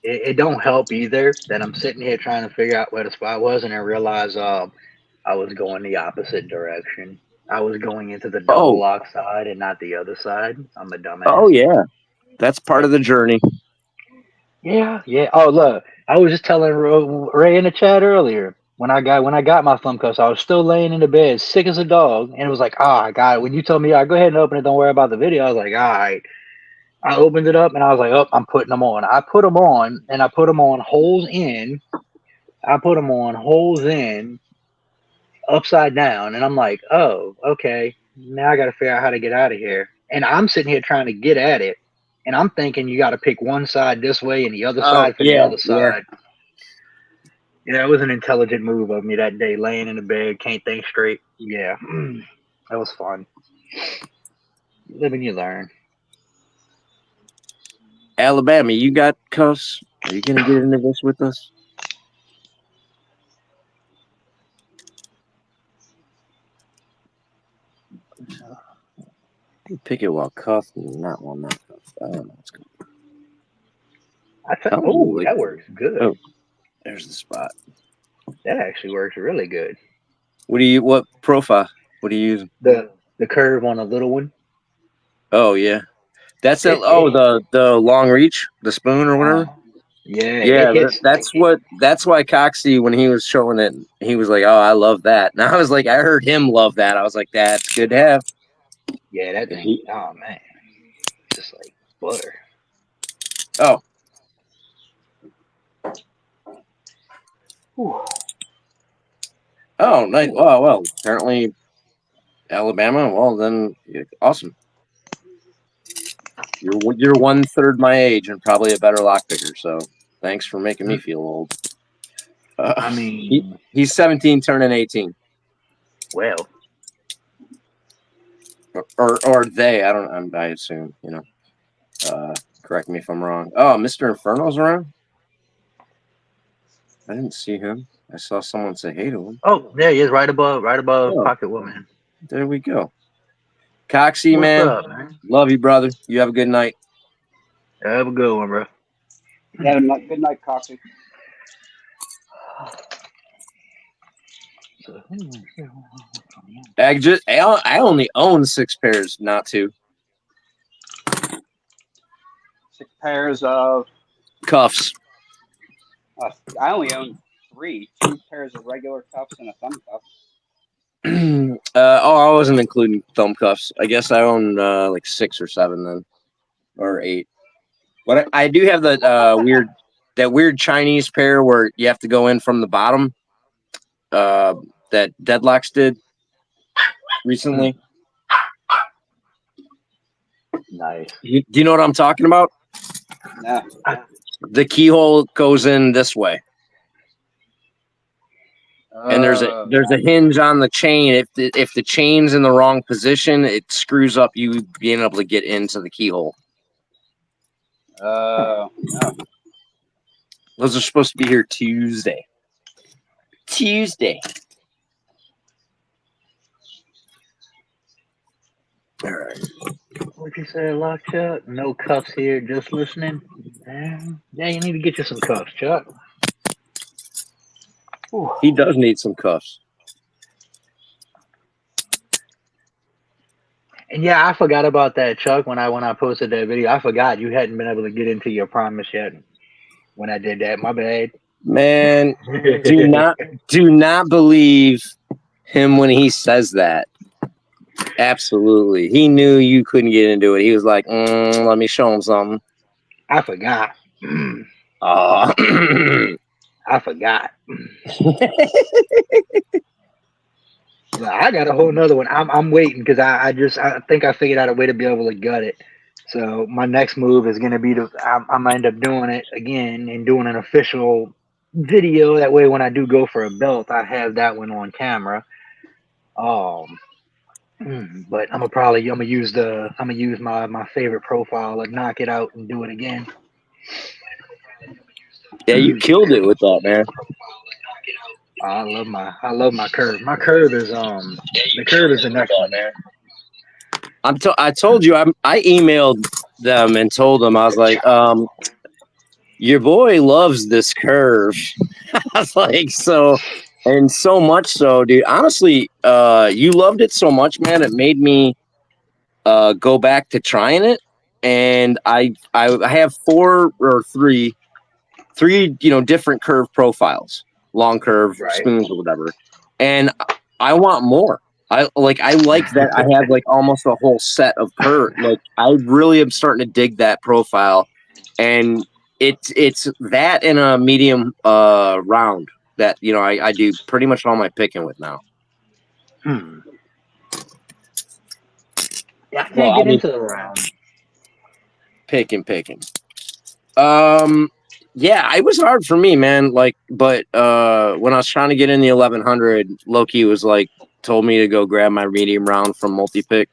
it don't help either that I'm sitting here trying to figure out where the spot was, and I realized I was going the opposite direction. I was going into the double lock side and not the other side. I'm a dumbass. Oh yeah, that's part of the journey. Yeah. Oh look, I was just telling Ray in the chat earlier. When I got my thumb cuffs, I was still laying in the bed, sick as a dog, and it was like, God, when you told me, go ahead and open it, don't worry about the video, I was like, all right. I opened it up and I was like, oh, I'm putting them on. I put them on and I put them on holes in. I put them on holes in, upside down, and I'm like, oh, okay. Now I got to figure out how to get out of here. And I'm sitting here trying to get at it, and I'm thinking you got to pick one side this way and the other side for the other side. Yeah, it was an intelligent move of me that day, laying in the bed, can't think straight. Yeah, that was fun. You live and you learn. Alabama, you got cuffs? Are you gonna get into this with us? You pick it while cuffed and not while not cuffed. I don't know what's going on. That works good. Oh, there's the spot. That actually works really good. What profile? What are you using? The curve on a little one. Oh yeah, that's it. The long reach, the spoon or whatever. Yeah. That's why Coxie, when he was showing it, he was like, "Oh, I love that." And I was like, I heard him love that. I was like, "That's good to have." Yeah, that thing. Oh man, just like butter. Oh. Whew. Oh, nice. Oh, well, apparently Alabama. Well, then, awesome. You're 1/3 my age and probably a better lock picker. So thanks for making me feel old. I mean, he's 17, turning 18. Well, or they. I don't. I assume. Correct me if I'm wrong. Oh, Mr. Inferno's around. I didn't see him. I saw someone say hey to him. Oh, there he is, right above Pocket Woman. There we go. Coxie, What's up, man? Love you, brother. You have a good night. Have a good one, bro. Have a good night, Coxie. I only own 6 pairs, not 2. 6 pairs of cuffs. I only own 3. 2 pairs of regular cuffs and a thumb cuff. I wasn't including thumb cuffs. I guess I own like 6 or 7 then, or 8. But I do have that weird Chinese pair where you have to go in from the bottom. That Deadlocks did recently. Nice. Do you know what I'm talking about? No. The keyhole goes in this way. And there's a hinge on the chain. If the chain's in the wrong position, it screws up you being able to get into the keyhole. No. Those are supposed to be here Tuesday. All right. What you say, Lock Chuck? No cuffs here, just listening. Yeah, you need to get you some cuffs, Chuck. Ooh. He does need some cuffs. And yeah, I forgot about that, Chuck. When I posted that video, I forgot you hadn't been able to get into your promise yet. When I did that, my bad. Man, do not believe him when he says that. Absolutely, he knew you couldn't get into it. He was like, "Let me show him something." I forgot. I forgot. I got a whole nother one. I'm waiting because I think I figured out a way to be able to gut it. So my next move is going to be I'm gonna end up doing it again and doing an official video. That way, when I do go for a belt, I have that one on camera. But I'm gonna use my favorite profile and knock it out and do it again. Yeah, you killed it with that, man. I love my curve. My curve is the curve is the next one. I told you I emailed them and told them I was like, your boy loves this curve. I was like, so and so much so, dude. Honestly, you loved it so much, man. It made me go back to trying it, and I have three different curve profiles, long curve, Right. smooth, or whatever, and I want more. I like that I have like almost a whole set of curve. Like I really am starting to dig that profile, and it's that in a medium round that I do pretty much all my picking with now. Yeah, I can't Well, I get mean, into the round. picking. Yeah, it was hard for me, man. Like, but when I was trying to get in the 1100, Loki was like, told me to go grab my medium round from multi-pick,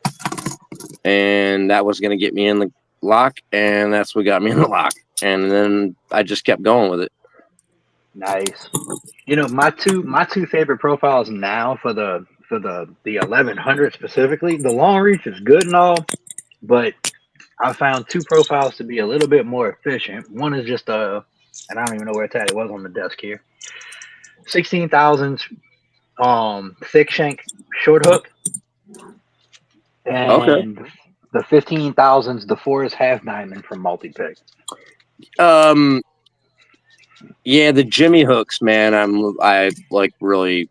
and that was gonna get me in the lock, and that's what got me in the lock. And then I just kept going with it. Nice. My two favorite profiles now for the 1100 specifically. The long reach is good and all, but I found two profiles to be a little bit more efficient. One is just and I don't even know where it's at. It was on the desk here. 16,000 thick shank short hook, Okay. and the 15,000s DeForest half diamond from multi pick. Yeah, the Jimmy hooks, man. I like really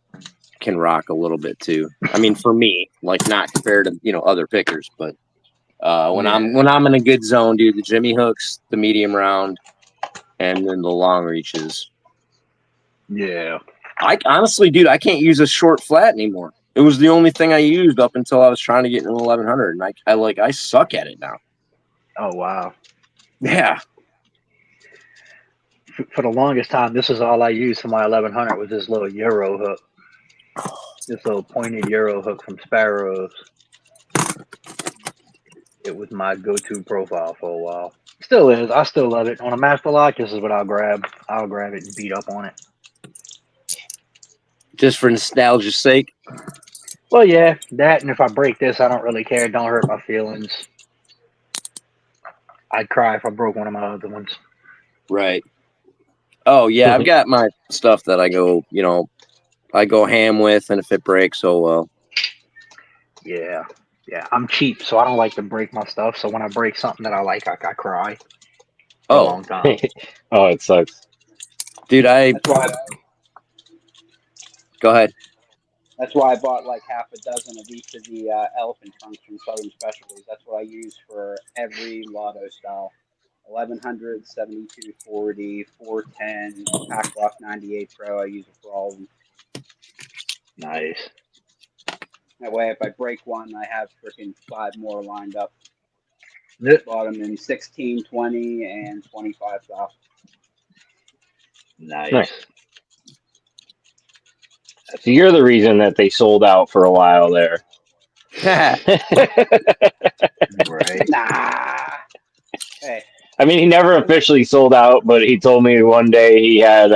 can rock a little bit too. I mean, for me, like not compared to other pickers, but when I'm in a good zone, dude, the Jimmy hooks, the medium round, and then the long reaches. Yeah. I honestly, dude, I can't use a short flat anymore. It was the only thing I used up until I was trying to get in 1100, and I suck at it now. Oh wow. Yeah. For the longest time, this is all I used for my 1100 was this little Euro hook. This little pointed Euro hook from Sparrows. It was my go-to profile for a while. Still is. I still love it. On a master lock, this is what I'll grab. I'll grab it and beat up on it. Just for nostalgia's sake. Well, yeah, that, and if I break this, I don't really care. It don't hurt my feelings. I'd cry if I broke one of my other ones. Right. Oh yeah, I've got my stuff that I go ham with, and if it breaks, oh well. Yeah. I'm cheap, so I don't like to break my stuff. So when I break something that I like, I cry for a long time. Oh, it sucks. Dude, go ahead. That's why I bought like half a dozen of each of the elephant trunks from Southern Specialties. That's what I use for every lotto style. 1100, 7240, 410, Pack Rock 98 Pro. I use it for all of them. Nice. That way, if I break one, I have freaking 5 more lined up. Bought them in 16, 20, and 25 style. Nice. So you're the reason that they sold out for a while there. Right. Nah. Hey. I mean, he never officially sold out, but he told me one day he had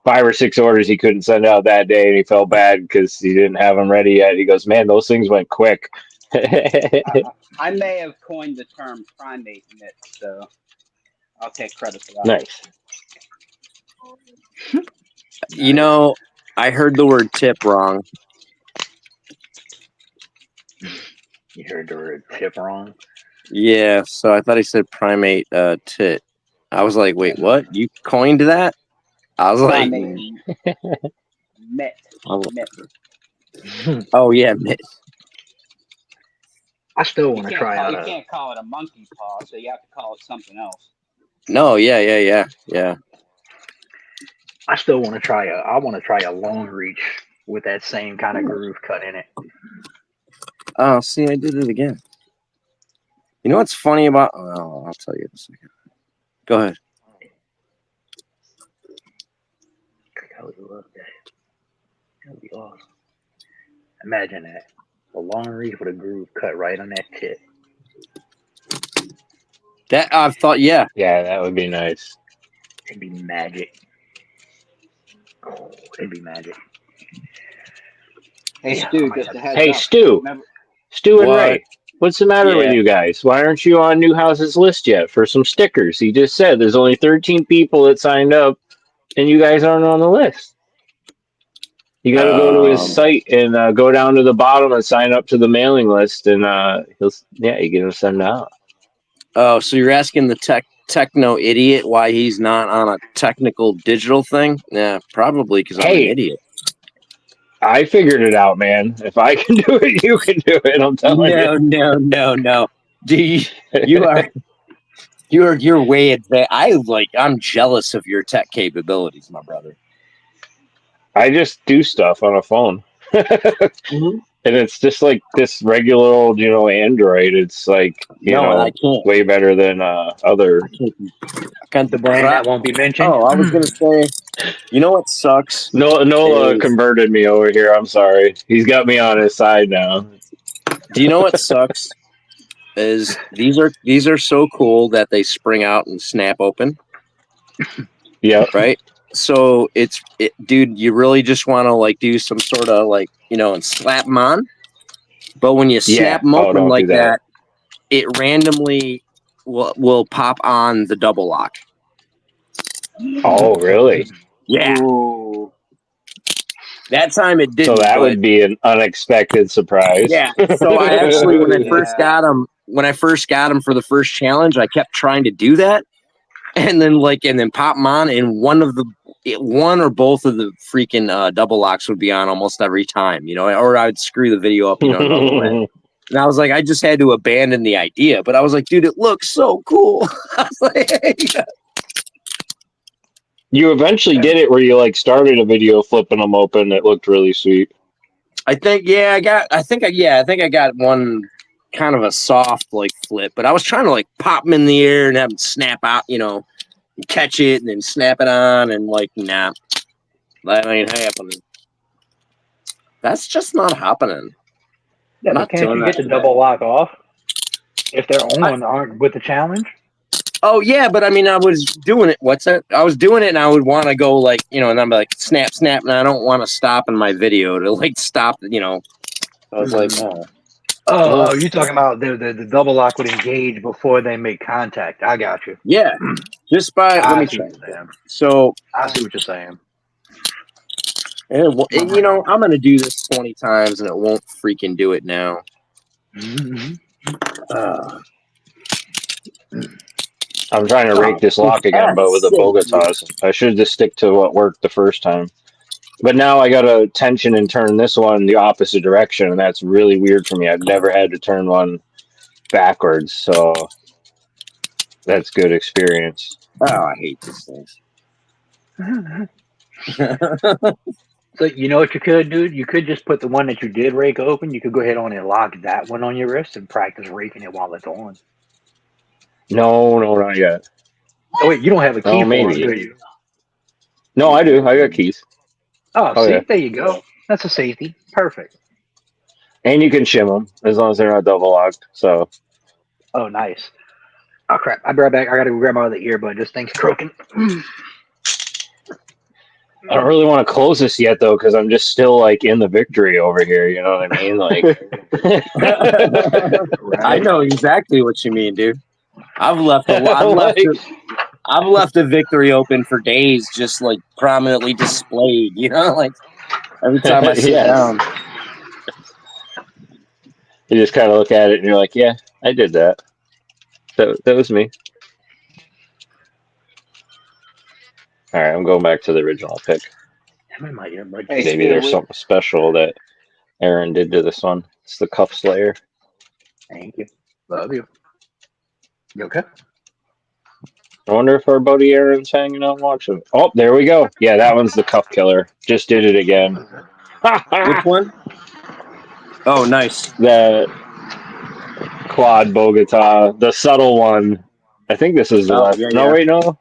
5 or 6 orders he couldn't send out that day, and he felt bad because he didn't have them ready yet. He goes, "Man, those things went quick." I may have coined the term primate knit, so I'll take credit for that. Nice. I heard the word tip wrong. You heard the word tip wrong? Yeah, so I thought he said primate tit. I was like, wait, what? You coined that? I was primate like, mitt. Oh yeah, mitt. I still want to try out. You can't call it a monkey paw, so you have to call it something else. No, yeah. I still want to try I want to try a long reach with that same kind of groove cut in it. Oh, see, I did it again. You know what's funny about? Oh, I'll tell you in a second. Go ahead. Okay. That'd be awesome. Imagine that. A long reach with a groove cut right on that tip. That I've thought, yeah. Yeah, that would be nice. It'd be magic. Oh, it'd be magic. Hey, Yeah, I Stu, might just have a to. heads Hey, up. Stu. Remember, Stu and What? Ray. What's the matter with Yeah. you guys? Why aren't you on Newhouse's list yet for some stickers? He just said there's only 13 people that signed up, and you guys aren't on the list. You got to go to his Um, site and go down to the bottom and sign up to the mailing list, and you get him sent out. Oh, so you're asking the techno idiot why he's not on a technical digital thing? Yeah, probably because I'm an Hey, idiot. I figured it out, man. If I can do it, you can do it. I'm telling you. No. You are you're way advanced. I'm jealous of your tech capabilities, my brother. I just do stuff on a phone. Mm-hmm. And it's just like this regular old, Android. It's like, No, and I can't. way better than other. I can't The brand that won't be mentioned. Oh, I was gonna say, you know what sucks Nola is, converted me over here. I'm sorry. He's got me on his side now. do you know what sucks is these are so cool that they spring out and snap open, Yep. right? So dude, you really just want to like do some sort of like and slap them on, but when you Yeah. snap them Oh, open don't do like that. that, it randomly will pop on the double lock. Oh, really? Yeah, ooh, that time it So didn't, that but would be an unexpected surprise. yeah. So I actually, when I first yeah. got him for the first challenge, I kept trying to do that, and then pop them on, and one or both of the freaking double locks would be on almost every time, or I'd screw the video up, another way. And I was like, I just had to abandon the idea, but I was like, dude, it looks so cool. I was like, You eventually did it where you like started a video flipping them open. It looked really sweet. I think I got one kind of a soft like flip, but I was trying to like pop them in the air and have them snap out, catch it and then snap it on, and like, nah, that ain't happening. That's just not happening. Yeah, but Not can't doing you that get the today. double lock off if they're on aren't with the challenge? Oh yeah, but I mean, I was doing it. What's that? I was doing it, and I would want to go like, and I'm like snap, snap, and I don't want to stop in my video to like stop. I was like, oh. Oh, you're talking about the double lock would engage before they make contact. I got you. Yeah, just by let I me see check. what you're saying. So, I see what you're saying. I'm gonna do this 20 times, and it won't freaking do it now. Mm-hmm. I'm trying to rake this lock again, but with the Bogotas. I should just stick to what worked the first time. But now I got to tension and turn this one the opposite direction, and that's really weird for me. I've never had to turn one backwards, so that's good experience. Oh, I hate these things. So you know what you could do? You could just put the one that you did rake open. You could go ahead on and lock that one on your wrist and practice raking it while it's on. No, not yet. Oh wait, you don't have a key Oh, for maybe. them, do you? No, I do. I got keys. Oh, see, yeah. there you go. That's a safety. Perfect. And you can shim them as long as they're not double locked. So. Oh, nice. Oh crap! I'll be right back. I gotta go grab my other earbud. This thing's croaking. I don't really want to close this yet, though, because I'm just still like in the victory over here. You know what I mean? Like, Right. I know exactly what you mean, dude. I've left a victory open for days, just like prominently displayed. Like every time I sit yes. down. You just kind of look at it and you're like, yeah, I did that. That was me. All right, I'm going back to the original pick. Hey, Maybe there's something special that Aaron did to this one. It's the Cuff Slayer. Thank you. Love you. You okay? I wonder if our buddy Aaron's hanging out watching. Oh, there we go. Yeah, that one's the Cuff Killer. Just did it again. Which one? Oh, nice. The Quad Bogota, the subtle one. I think this is the left. Yeah, no, yeah. wait, no.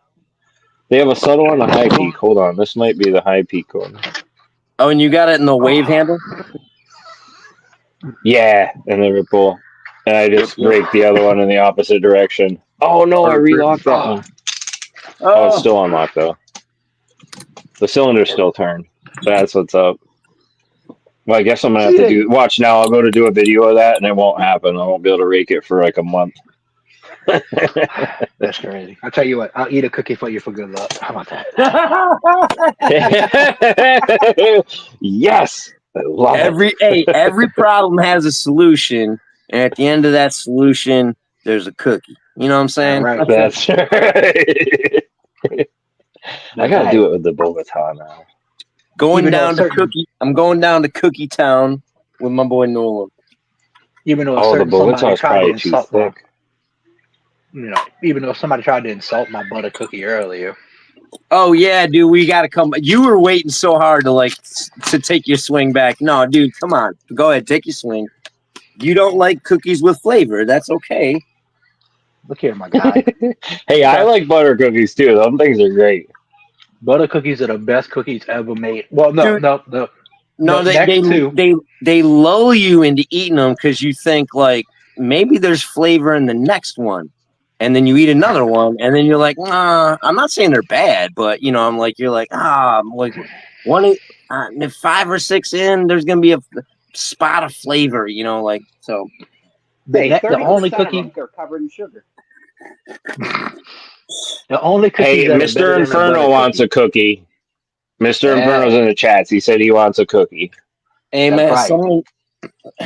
They have a subtle and a high peak. Hold on, this might be the high peak one. Oh, and you got it in the wave handle? Yeah, and the ripple. And I just raked the other one in the opposite direction. Oh no, I relocked that one. Oh, it's still unlocked though. The cylinder's still turned. That's what's up. Well, I guess I'm gonna have to do. Watch now. I'll go to do a video of that, and it won't happen. I won't be able to rake it for like a month. That's crazy. I'll tell you what. I'll eat a cookie for you for good luck. How about that? Yes, I love it. Every problem has a solution, and at the end of that solution, there's a cookie. You know what I'm saying? Right. That's right. I gotta do it with the Bogota now. I'm going down to Cookie Town with my boy Nolan. Even though the Bogota's probably too thick. Even though somebody tried to insult my butter cookie earlier. Oh yeah, dude, we gotta come. You were waiting so hard to take your swing back. No, dude, come on, go ahead, take your swing. You don't like cookies with flavor? That's okay. Look here, my guy. Hey, I like butter cookies too. Those things are great. Butter cookies are the best cookies ever made. Well, no. They lull you into eating them because you think like maybe there's flavor in the next one, and then you eat another one, and then you're like, nah. I'm not saying they're bad, but I'm like, you're like, I'm like 5 or 6 in, there's gonna be a spot of flavor, like so. The only cookie are covered in sugar. The only cookies. Hey, Mr. Inferno wants a cookie. Mr. Inferno's in the chats. He said he wants a cookie. Hey, man,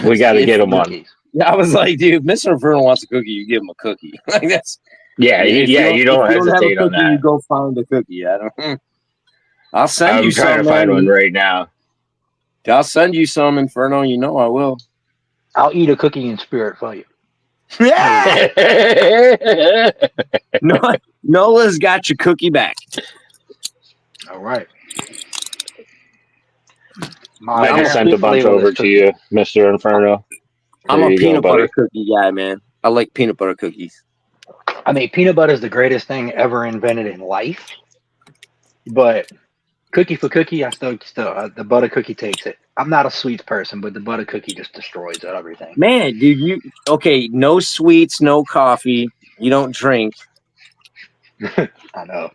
we got to get him one. Yeah, I was like, dude, Mr. Inferno wants a cookie, you give him a cookie. Like that's. You don't hesitate on that. You go find a cookie. I'll send you some. I'm trying to find one right now. I'll send you some, Inferno. You know I will. I'll eat a cookie in spirit for you. Yeah. Nola's got your cookie back. All right. I just sent a bunch over to you, Mr. Inferno. I'm a peanut butter cookie guy, man. I like peanut butter cookies. I mean, peanut butter is the greatest thing ever invented in life. But cookie for cookie, I still the butter cookie takes it. I'm not a sweets person, but the butter cookie just destroys everything. Man, dude, no sweets, no coffee. You don't drink. I know.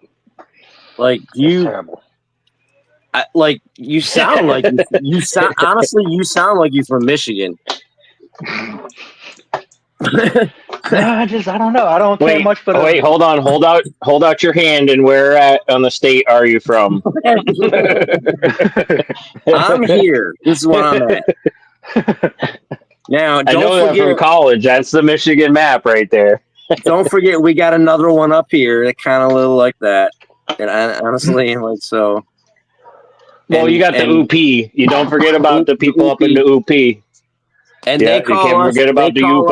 Like it's terrible. You sound like you sound honestly. You sound like you're from Michigan. I don't know. I don't care much for. Wait, hold on. Hold out your hand. And where on the state are you from? I'm here. This is where I'm at. Now, I know that from college. That's the Michigan map right there. Don't forget, we got another one up here that kind of little like that. And honestly, like so. Well, you got the UP. You don't forget about the people up in the UP. And they call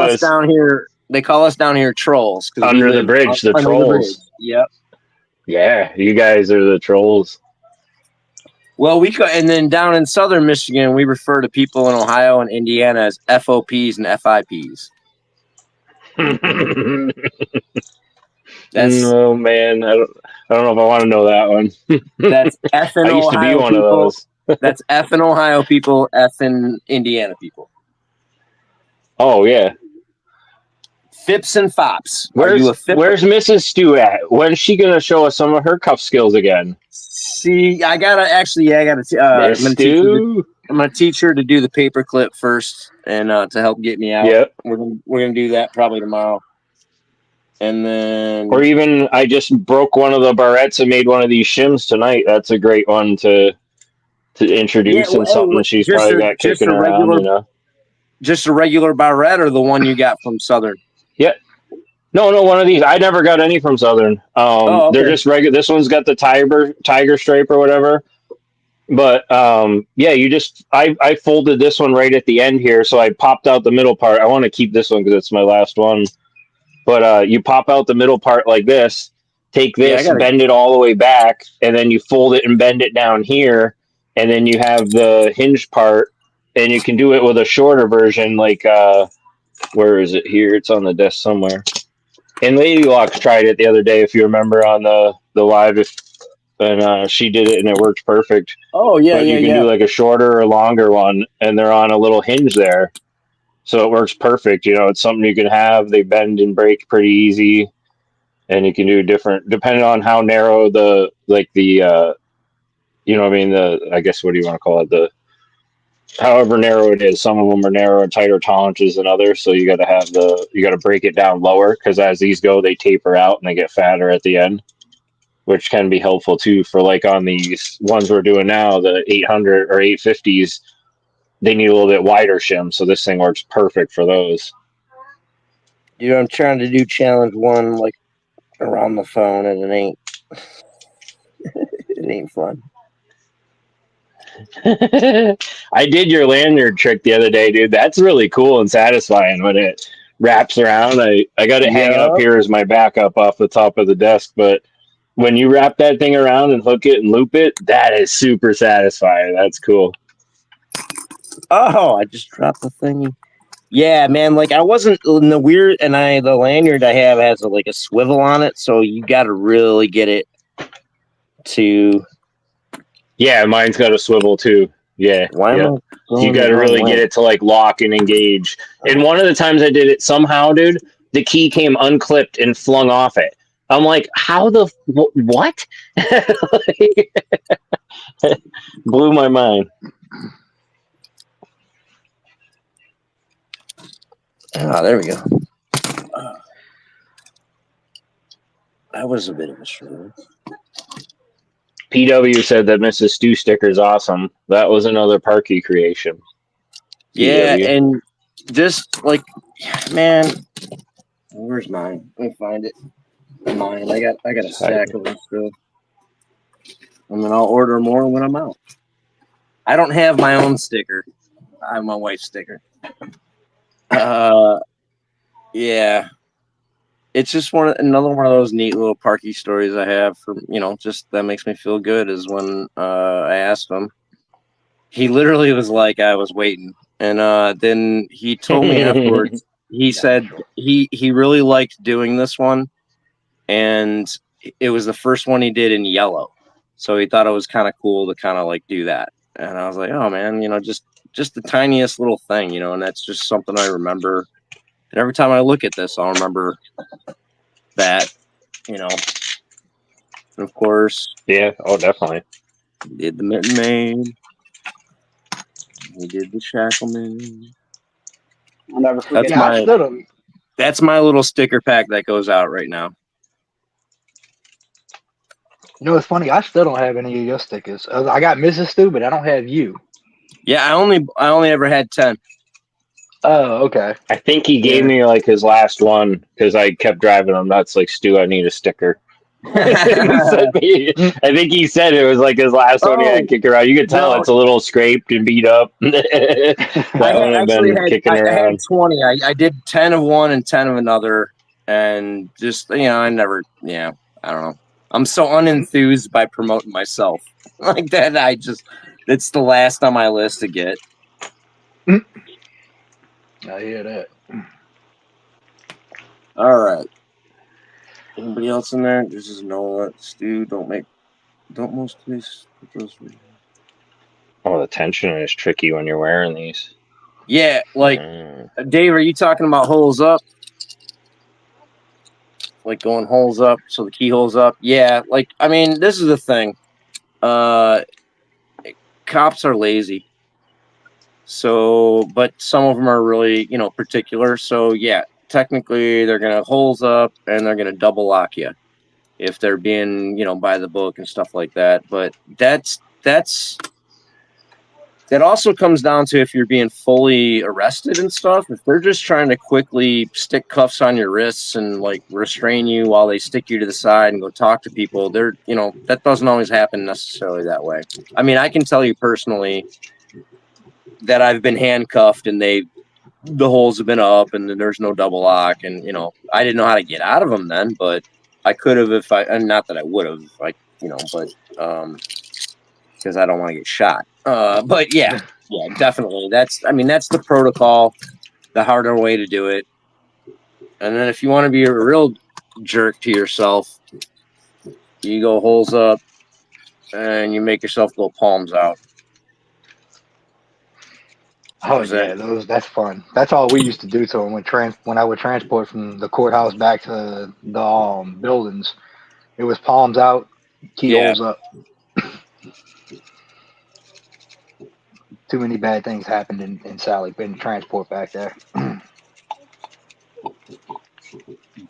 us down here. They call us down here trolls. Under the bridge, the trolls. Yep. Yeah, you guys are the trolls. Well, and then down in southern Michigan, we refer to people in Ohio and Indiana as FOPs and FIPs. Oh man, I don't know if I want to know that one. That's F in I used to be one of those. That's F in Ohio people, F in Indiana people. Oh yeah. Fips and fops. Where's Mrs. Stu at? When's she gonna show us some of her cuff skills again? See, I gotta. I'm gonna teach her to do the paperclip first, and to help get me out. Yep. We're gonna do that probably tomorrow. And then, or even I just broke one of the barrettes and made one of these shims tonight. That's a great one to introduce and something she's probably got kicking around. Just a regular barrette, or the one you got from Southern? Yeah. No, one of these. I never got any from Southern. Okay. They're just regular. This one's got the tiger stripe or whatever. But I folded this one right at the end here, so I popped out the middle part. I want to keep this one because it's my last one. But you pop out the middle part like this, take this, bend it all the way back, and then you fold it and bend it down here, and then you have the hinge part, and you can do it with a shorter version, like where is it here? It's on the desk somewhere. And Lady Locks tried it the other day, if you remember on the live. and she did it, and it worked perfect. Oh yeah, But yeah, you can yeah. do like a shorter or longer one, and they're on a little hinge there, so it works perfect. You know, it's something you can have. They bend and break pretty easy, and you can do different depending on how narrow the you know what I mean, the I guess what do you want to call it, the however narrow it is. Some of them are narrow and tighter tolerances than others, so you got to break it down lower because as these go, they taper out and they get fatter at the end, which can be helpful too for like on these ones we're doing now, the 800 or 850s. They need a little bit wider shim, so this thing works perfect for those. Dude, I'm trying to do challenge one like around the phone, and it ain't. It ain't fun. I did your lanyard trick the other day, dude. That's really cool and satisfying when it wraps around. I got it hanging up Yeah. here as my backup off the top of the desk, but when you wrap that thing around and hook it and loop it, that is super satisfying. That's cool. Oh, I just dropped the thingy. Yeah, man. Like I wasn't in the weird, and the lanyard I have has like a swivel on it, so you got to really get it to. Yeah, mine's got a swivel too. Yeah, Why am yeah. I You going got the to wrong really way? get it to like lock and engage. And one of the times I did it, somehow, dude, the key came unclipped and flung off it. I'm like, how the what? Blew my mind. Ah, there we go. That was a bit of a struggle. PW said that Mrs. Stew sticker is awesome. That was another Parky creation. Yeah, PW. and just like, man, where's mine? Let me find it. Mine. I got a stack of them still. And then I'll order more when I'm out. I don't have my own sticker. I have my wife's sticker. Yeah. It's just another one of those neat little Parky stories I have from, just that makes me feel good is when I asked him. He literally was like, I was waiting. And then he told me afterwards, he said he really liked doing this one. And it was the first one he did in yellow. So he thought it was kind of cool to kind of like do that. And I was like, oh man, just the tiniest little thing, and that's just something I remember. And every time I look at this, I'll remember that, And of course, Yeah, oh, definitely. he did the Mitten Maid. He did the Shacklemen. I'll never forget. Yeah, I still don't. That's my little sticker pack that goes out right now. You know, it's funny. I still don't have any of your stickers. I got Mrs. Stu, but I don't have you. Yeah, I only ever had 10. Oh, okay. I think he gave Yeah. me like his last one because I kept driving him nuts. Like, Stu, I need a sticker. I think he said it was like his last one he had kicking around. You could tell it's a little scraped and beat up. That one had been kicking I had around. 20. I did 10 of one and 10 of another, and just I never. Yeah, I don't know. I'm so unenthused by promoting myself like that. It's the last on my list to get. I hear that. All right. Anybody else in there? This is Noah. Stu, don't most please put those. Oh, the tension is tricky when you're wearing these. Yeah, like Dave, are you talking about holes up? Like going holes up, so the keyhole's up? Yeah, like I mean, this is the thing. Cops are lazy. So, but some of them are really, particular. So yeah, technically they're gonna holes up and they're gonna double lock you if they're being, by the book and stuff like that. But that also comes down to if you're being fully arrested and stuff. If they're just trying to quickly stick cuffs on your wrists and like restrain you while they stick you to the side and go talk to people, that doesn't always happen necessarily that way. I mean, I can tell you personally that I've been handcuffed and the holes have been up and there's no double lock, and I didn't know how to get out of them then, but I could have and not that I would have, but because I don't want to get shot. But yeah, definitely. That's the protocol, the harder way to do it. And then if you want to be a real jerk to yourself, you go holes up, and you make yourself go palms out. Oh Is that yeah, that's fun. That's all we used to do to them when I would transport from the courthouse back to the buildings. It was palms out, keyholes up. Too many bad things happened in Sally in transport back there.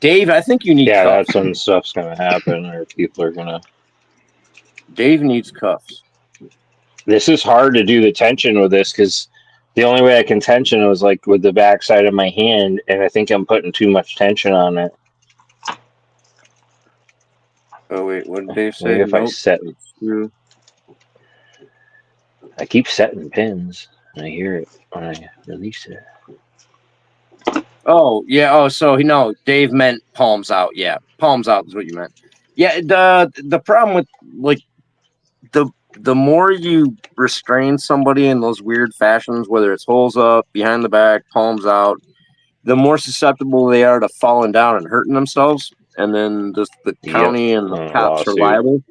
Dave? I think you need Yeah, cuffs. that's when stuff's gonna happen, or people are gonna. Dave needs cuffs. This is hard to do the tension with this because the only way I can tension it was like with the backside of my hand, and I think I'm putting too much tension on it. Oh wait, what did Dave say? Maybe if I Nope. set, It's true. I keep setting pins, and I hear it when I release it. Oh yeah. Oh, so no, Dave meant palms out. Yeah, palms out is what you meant. Yeah. The problem with like the more you restrain somebody in those weird fashions, whether it's holes up, behind the back, palms out, the more susceptible they are to falling down and hurting themselves. And then just the Yep, county and the cops are lawsuit. liable.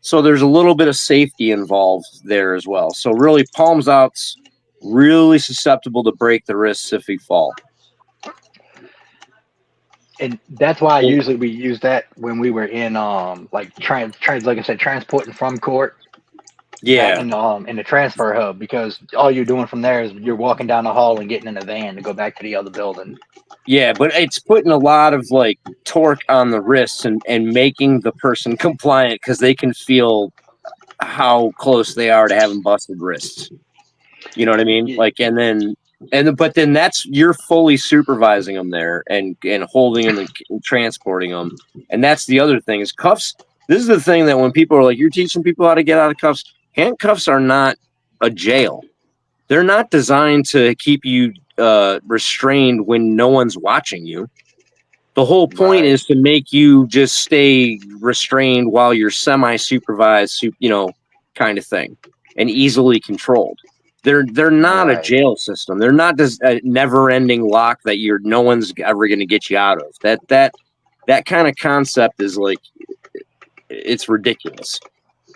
So there's a little bit of safety involved there as well. So really, palms out's really susceptible to break the wrists if he fall. And that's why usually we use that when we were in like like I said, transporting from court back Yeah. in the transfer hub, because all you're doing from there is you're walking down the hall and getting in a van to go back to the other building. Yeah, but it's putting a lot of like torque on the wrists and making the person compliant because they can feel how close they are to having busted wrists. You know what I mean? Like, but then that's you're fully supervising them there and holding them and transporting them. And that's the other thing is cuffs. This is the thing that when people are like, you're teaching people how to get out of cuffs. Handcuffs are not a jail. They're not designed to keep you restrained when no one's watching you. The whole point is to make you just stay restrained while you're semi-supervised, kind of thing, and easily controlled. They're not a jail system. They're not just a never-ending lock that no one's ever going to get you out of. That kind of concept is like it's ridiculous.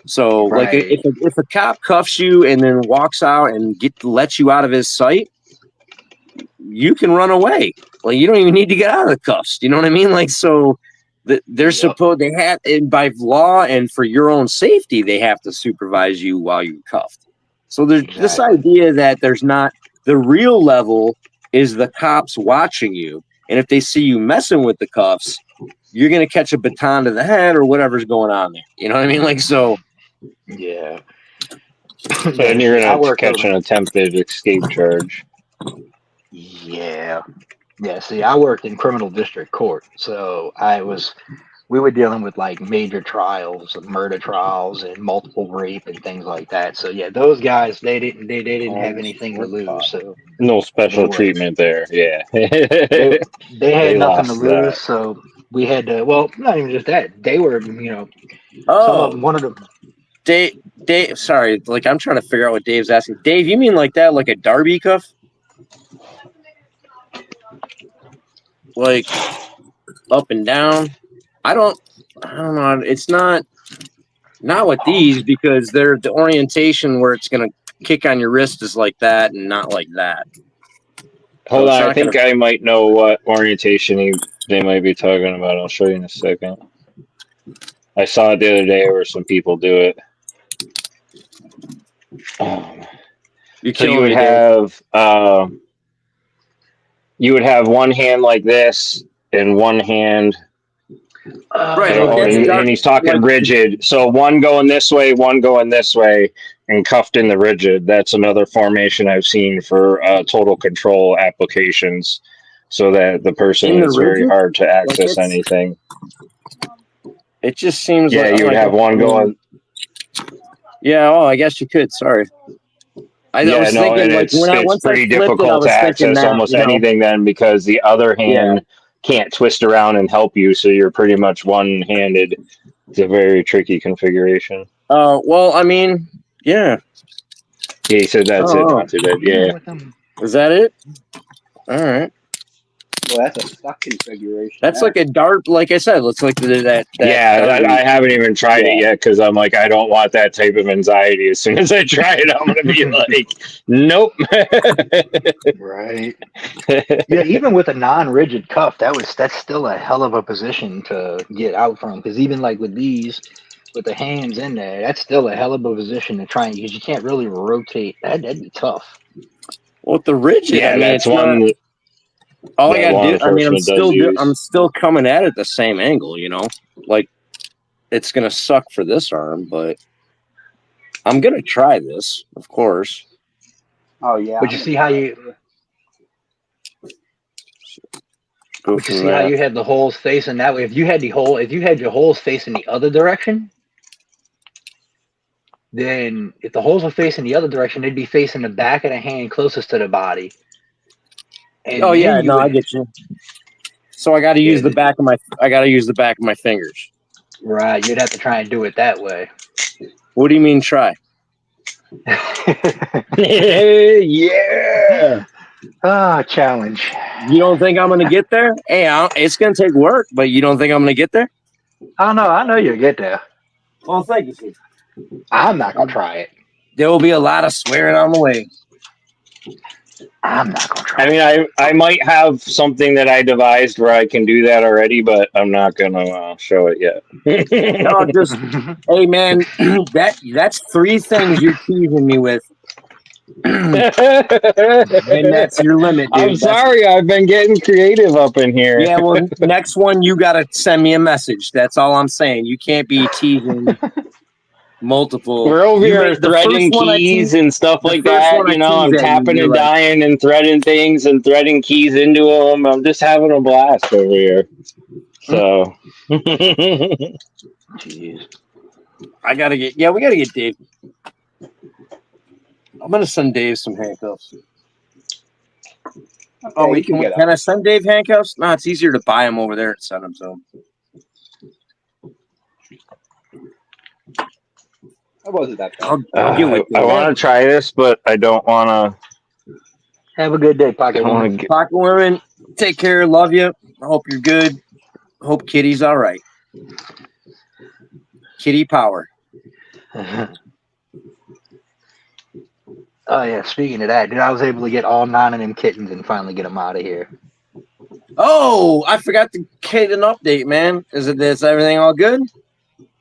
So, like, if a cop cuffs you and then walks out and lets you out of his sight, you can run away. Like, you don't even need to get out of the cuffs. You know what I mean? Like, so they're supposed they have, and by law and for your own safety, they have to supervise you while you're cuffed. So there's this idea that there's not the real level is the cops watching you, and if they see you messing with the cuffs, you're gonna catch a baton to the head or whatever's going on there. You know what I mean? Like, so. Yeah. And you're gonna catch an attempted escape charge. Yeah. Yeah. See, I worked in criminal district court, so we were dealing with like major trials, murder trials, and multiple rape and things like that. So yeah, those guys they didn't have anything to lose. So no special treatment there. Yeah, they had nothing to lose. That. So we had to. Well, not even just that. They were, some of them. One of them. Dave, sorry, like I'm trying to figure out what Dave's asking. Dave, you mean like that, like a derby cuff? Like up and down? I don't know. It's not with these because they're the orientation where it's gonna kick on your wrist is like that and not like that. Hold on, I think I might know what orientation they might be talking about. I'll show you in a second. I saw it the other day where some people do it. So you would have one hand like this and one hand. Right, and he's talking rigid. So one going this way, one going this way, and cuffed in the rigid. That's another formation I've seen for total control applications, so that the person is very hard to access anything. It just seems like you would have one going. Yeah, I guess you could. Sorry. I was thinking like it's pretty difficult to access almost anything then because the other hand can't twist around and help you, so you're pretty much one-handed. It's a very tricky configuration. Well, I mean, yeah. Yeah, he said that's it, not today. Yeah. Is that it? All right. Boy, that's a stuck configuration. That's there. like a dart. Like I said, looks like that. Yeah, dart. I haven't even tried it yet because I'm like, I don't want that type of anxiety. As soon as I try it, I'm gonna be like, nope. Right. Yeah, even with a non-rigid cuff, that's still a hell of a position to get out from. Because even like with these, with the hands in there, that's still a hell of a position to try and because you can't really rotate. That'd be tough. Well, with the rigid, I Yeah, mean, that's it's not. one All I that gotta law do. I mean, enforcement does I'm use. still coming at it the same angle. Like it's gonna suck for this arm, but I'm gonna try this, of course. Oh yeah. But you see how you, Go but you from see how there. you had the holes facing that way. If you had your holes facing the other direction, then if the holes were facing the other direction, they'd be facing the back of the hand closest to the body, Oh and then yeah, you no, I would. get you. So I got to use Yeah, the back of my. I got to use the back of my fingers. right. You'd have to try and do it that way. What do you mean try? Yeah. Challenge. You don't think I'm gonna get there? Hey, it's gonna take work, but you don't think I'm gonna get there? I don't know. I know you'll get there. Well, thank you, Steve. I'm not gonna try it. There will be a lot of swearing on the way. I'm not gonna try I mean, I might have something that I devised where I can do that already, but I'm not gonna show it yet. No, just it. hey, man. That's 3 things you're teasing me with, and that's your limit, I'm dude. That's sorry, I've been getting creative up in here. yeah. Well, next one you gotta send me a message. That's all I'm saying. You can't be teasing multiple. We're over You here made the first threading one I keys teased. and stuff The like first that. one I You know, teased I'm at you. tapping You're and like, dying and threading things and threading keys into them. I'm just having a blast over here. So, Jeez. I gotta get. Yeah, we gotta get Dave. I'm gonna send Dave some handcuffs. Oh Okay, you wait, can get up. can I send Dave handcuffs? No, it's easier to buy them over there and send them to him. That wasn't that bad. I'll get with I Dave. want to try this, but I don't want to. Have a good day, pocket I want woman. to get. Pocket women, take care. Love you. I hope you're good. Hope Kitty's all right. Kitty power. Oh yeah. Speaking of that, dude, I was able to get all 9 of them kittens and finally get them out of here. Oh, I forgot to get an update, man. Is everything all good?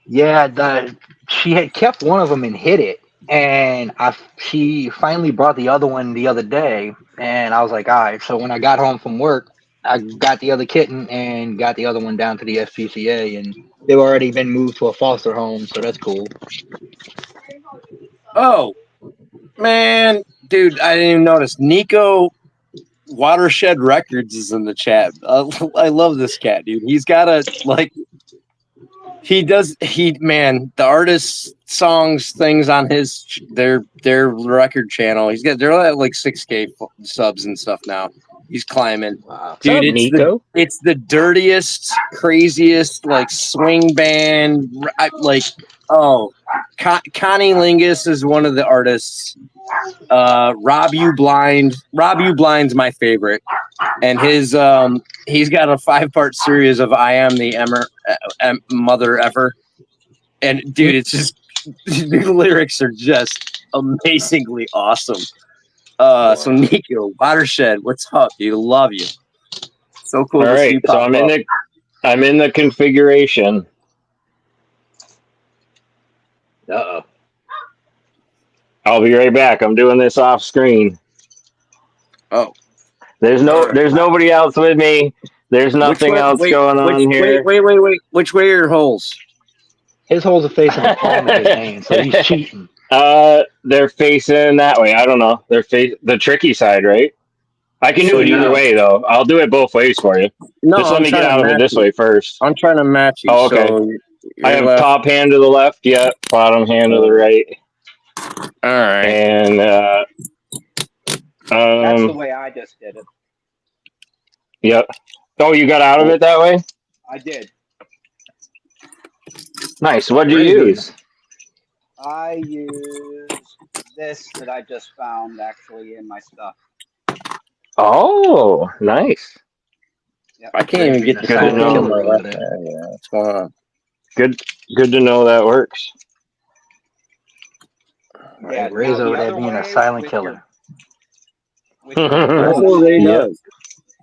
Yeah, she had kept one of them and hid it, and she finally brought the other one the other day, and I was like, all right. So when I got home from work, I got the other kitten and got the other one down to the SPCA, and they've already been moved to a foster home, so that's cool. Oh, man, dude, I didn't even notice. Nico Watershed Records is in the chat. I love this cat, dude. He's got a the artist songs things on their record channel. They're at like 6K subs and stuff now. He's climbing. Wow. What's Dude, up, Nico? it's the dirtiest, craziest like swing band. Connie Lingus is one of the artists. Rob You Blind's my favorite, and he's got a 5-part series of I Am the Mother Effer, and dude, it's just the lyrics are just amazingly awesome. So Nico Watershed, what's up, dude? Love you. So cool All to see right, you so pop up. I'm in the configuration. Uh-oh. I'll be right back. I'm doing this off screen. Oh, There's nobody else with me. There's nothing else going on here. Wait. Which way are your holes? His holes are facing the palm of his hand, so he's cheating. They're facing that way. I don't know. They're the tricky side, right? I can do it either way, though. I'll do it both ways for you. No, Just let me get trying to out of it match this way first. I'm trying to match you. Oh, okay. So I have left. top hand to the left, yeah. Bottom hand to the right. All right. And That's the way I just did it. Yep. Oh, you got out of it that way? I did. Nice. What'd you Pretty good. use? I used this that I just found actually in my stuff. Oh, nice. I can't even get the Good to phone know. on my left hand. Yeah, what's going on? Good to know that works. Yeah, Ray's now the over there other being a way silent with killer. with your That's bottom what Ray Yep. does.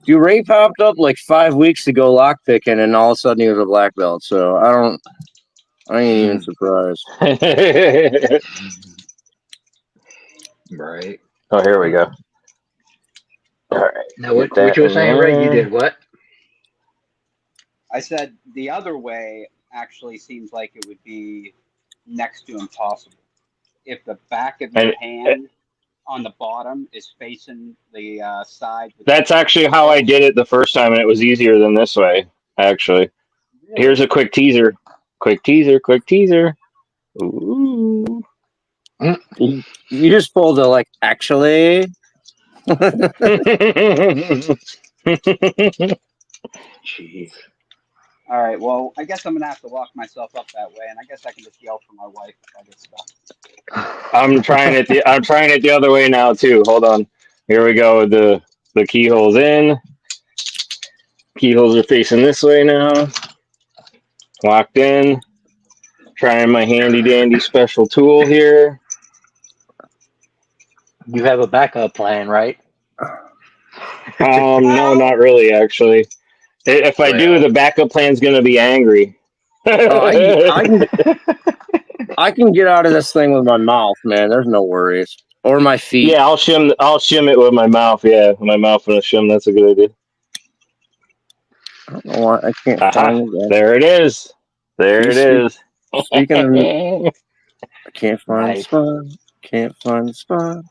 Dude, Ray popped up like 5 weeks to go lockpicking, and all of a sudden he was a black belt. So I ain't even surprised. Right. Oh, here we go. All right. Now, Get what that you were in saying, Ray? You there. did what? I said the other way actually seems like it would be next to impossible. If the back of your And hand on the bottom is facing the side with the that's actually how I foils. did it the first time, and it was easier than this way, actually. Here's a quick teaser. Quick teaser. Ooh. You just pulled a like actually. Jeez. All right, well, I guess I'm gonna have to lock myself up that way, and I guess I can just yell for my wife if I get stuck. I'm trying it the other way now too. Hold on. Here we go. The keyhole's in. Keyholes are facing this way now. Locked in. Trying my handy dandy special tool here. You have a backup plan, right? No, not really. Actually, if I do, Well, the backup plan's gonna be angry. Oh, I can get out of this thing with my mouth, man. There's no worries. Or my feet. Yeah, I'll shim it with my mouth. Yeah, my mouth and a shim. That's a good idea. I don't know why I can't Aha! find it. There it is. There it See, is. speaking of, I can't find the nice. spot. Can't find the spot.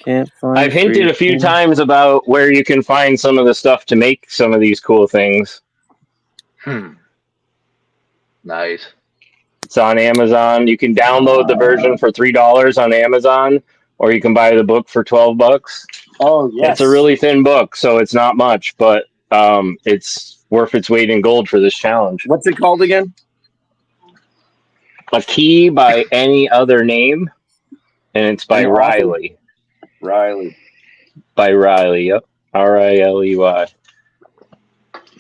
Can't find I've the hinted free. a few times about where you can find some of the stuff to make some of these cool things. Nice. It's on Amazon. You can download the version for $3 on Amazon, or you can buy the book for $12. Oh It's a yes. really thin book, so it's not much, but it's worth its weight in gold for this challenge. What's it called again? A Key by Any Other Name, and it's by An author? Riley. Riley. By Riley, yep. Riley.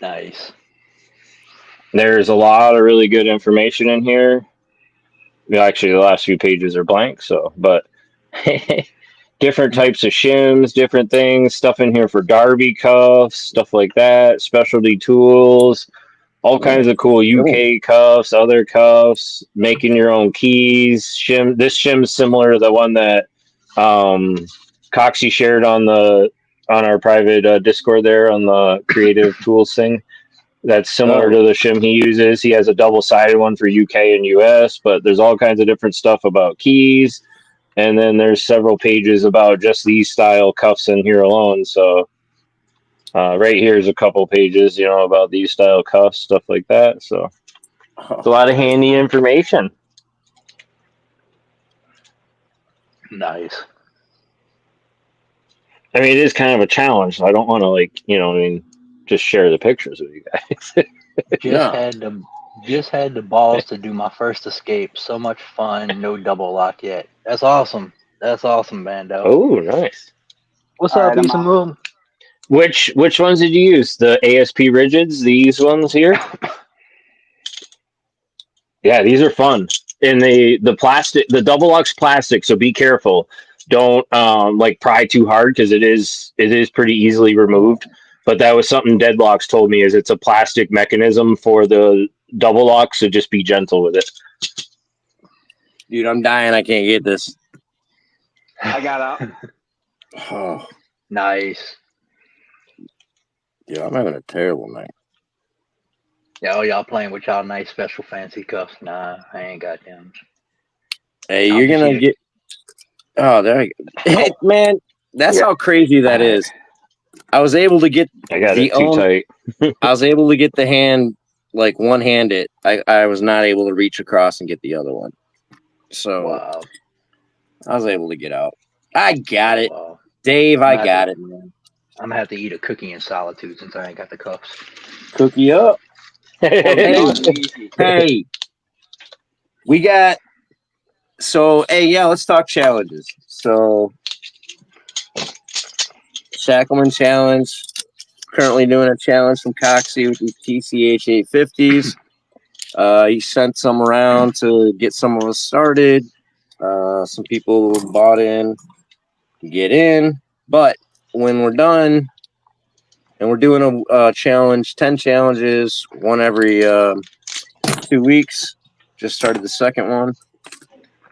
Nice. There's a lot of really good information in here. Well, actually, the last few pages are blank, so, but different types of shims, different things, stuff in here for derby cuffs, stuff like that, specialty tools, all kinds of cool UK cuffs, other cuffs, making your own keys. Shim. This shim's similar to the one that Coxie shared on our private Discord there on the creative tools thing. That's similar to the shim he uses. He has a double-sided one for UK and US, but there's all kinds of different stuff about keys. And then there's several pages about just these style cuffs in here alone. So right here is a couple pages, about these style cuffs, stuff like that. So it's a lot of handy information. Nice. I mean, it is kind of a challenge. So I don't want to just share the pictures with you guys. Just had the balls to do my first escape. So much fun. No double lock yet. That's awesome. That's awesome, Bando. Oh, nice. What's All up, right, Isamu? Which ones did you use? The ASP rigids? These ones here? Yeah, these are fun. And the plastic, the double Lux plastic. So be careful. Don't pry too hard because it is pretty easily removed. But that was something Deadlocks told me is it's a plastic mechanism for the double lock. So just be gentle with it. Dude, I'm dying. I can't get this. I got out. Oh, Nice. dude, I'm having a terrible night. Yeah, y'all playing with y'all nice special fancy cuffs. Nah, I ain't got them. Hey, you're gonna get. Oh, there you go. Hey, man, that's how crazy that is. I was able to get I got it too tight. I was able to get the hand one-handed. I was not able to reach across and get the other one. So Wow. I was able to get out. I got it. Wow. Dave, I got it, man. I'm gonna have to eat a cookie in solitude since I ain't got the cuffs. Cookie up. Hey, we got. So, hey, yeah, let's talk challenges. So, Shacklemen challenge. currently doing a challenge from Coxie with these TCH 850s. He sent some around to get some of us started. Some people bought in to get in, but when we're done and we're doing a challenge, 10 challenges, one every 2 weeks. Just started the second one,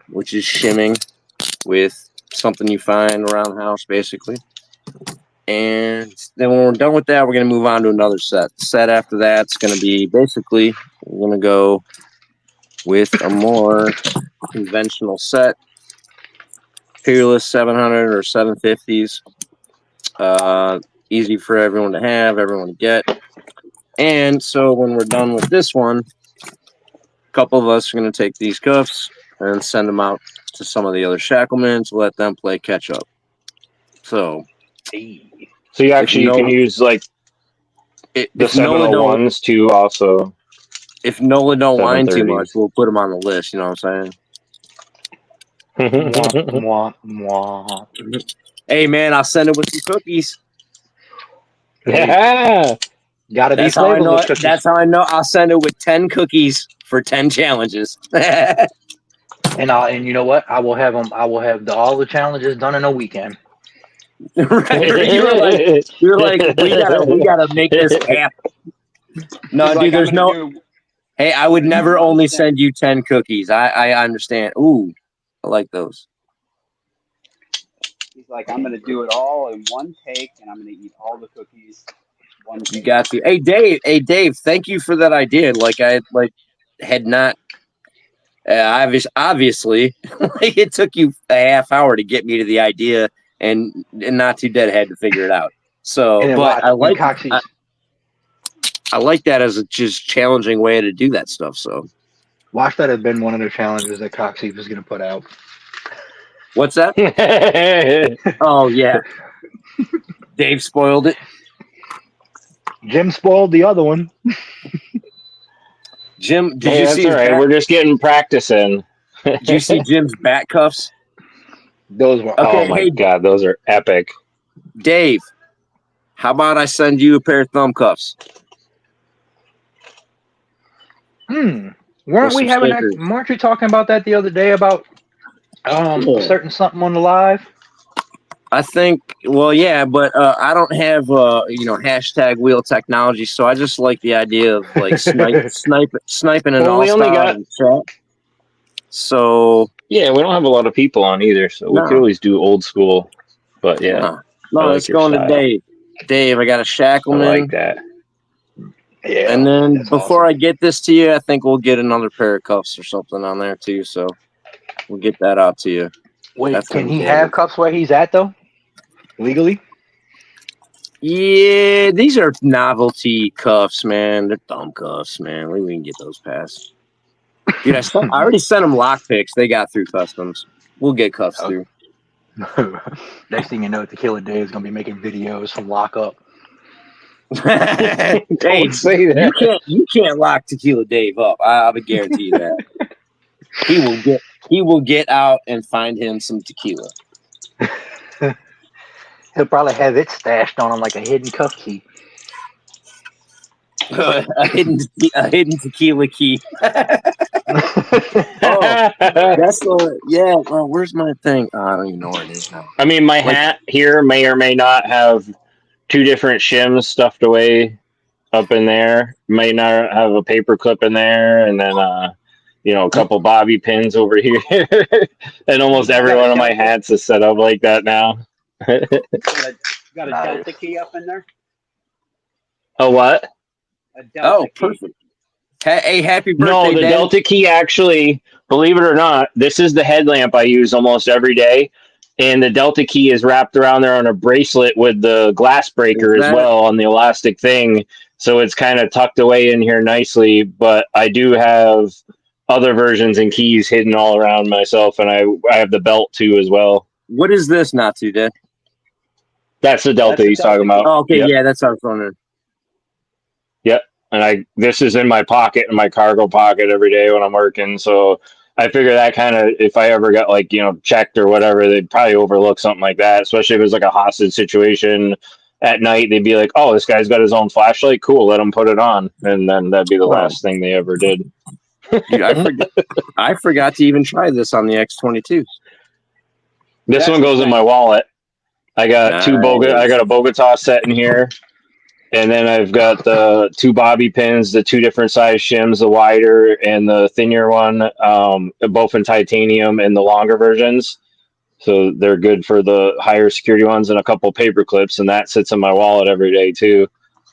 which is shimming with something you find around the house, basically. And then when we're done with that, we're going to move on to another set. The set after that's going to be basically, we're going to go with a more conventional set. Peerless 700 or 750s. Easy for everyone to have, everyone to get. And so when we're done with this one, a couple of us are going to take these cuffs and send them out to some of the other Shacklemen to let them play catch up. So you actually can use like the 701s too also. If Nola don't whine too much, we'll put him on the list, you know what I'm saying? Hey man, I'll send it with some cookies. Yeah. Gotta be flavorless cookies. That's how I know I'll send it with 10 cookies for 10 challenges. And you know what? I will have all the challenges done in a weekend. Right? You're like, we gotta make this happen. No, dude, there's no. Hey, I would never only send you 10 cookies. I understand. Ooh, I like those. He's like, I'm gonna do it all in one take, and I'm gonna eat all the cookies. One take. You got to. Hey, Dave. Thank you for that idea. Like I had not. Obviously, like it took you a half hour to get me to the idea, and not too dead had to figure it out. So, but I like that as a just challenging way to do that stuff. So, watch that have been one of the challenges that Coxie was going to put out. What's that? Oh yeah, Dave spoiled it. Jim spoiled the other one. Jim, did you see? That's all right. We're just getting practice in. Did you see Jim's back cuffs? Those were oh my god, those are epic. Dave, how about I send you a pair of thumb cuffs? Weren't you talking about that the other day about a certain something on the live? I think, well, yeah, but I don't have hashtag wheel technology, so I just like the idea of like sniping an all-star in chat. So yeah, we don't have a lot of people on either, so we could always do old school. But yeah, no, let's go into Dave. Dave, I got a Shacklemen. I like that. Yeah, and then before I get this to you, I think we'll get another pair of cuffs or something on there too. So we'll get that out to you. Wait, can he have cuffs where he's at though? Legally? Yeah, these are novelty cuffs, man. They're thumb cuffs, man. We can get those passed. Dude, I already sent them lock picks. They got through customs. We'll get cuffs through. Next thing you know, Tequila Dave is gonna be making videos from lockup. Don't say that. You can't lock Tequila Dave up. I would guarantee you that. He will get out and find him some tequila. He'll probably have it stashed on him like a hidden cuff key. a hidden tequila key. That's where's my thing? Oh, I don't even know where it is now. I mean, my hat here may or may not have 2 different shims stuffed away up in there. May not have a paper clip in there, and then a couple bobby pins over here. And almost every one of my hats is set up like that now. Got a Delta key up in there? A what? A Delta key. Perfect. Hey, happy birthday, No, the Dave. Delta key actually, believe it or not, this is the headlamp I use almost every day. And the Delta key is wrapped around there on a bracelet with the glass breaker as well on the elastic thing. So it's kind of tucked away in here nicely. But I do have other versions and keys hidden all around myself. And I have the belt too as well. What is this not too, Dad? That's the Delta he's talking about. Oh, okay, yeah, that's what I was wondering. Yep. And this is in my pocket, in my cargo pocket every day when I'm working. So I figure that kind of, if I ever got checked or whatever, they'd probably overlook something like that, especially if it was like a hostage situation at night they'd be like, "Oh, this guy's got his own flashlight. Cool, let him put it on," and then that'd be the last thing they ever did. Dude, I forgot to even try this on the X22. This That's one the goes in thing. my wallet. I got Nice. I got a Bogota set in here, and then I've got the 2 bobby pins, the 2 different size shims, the wider and the thinner one, both in titanium and the longer versions. So they're good for the higher security ones, and a couple paper clips, and that sits in my wallet every day too.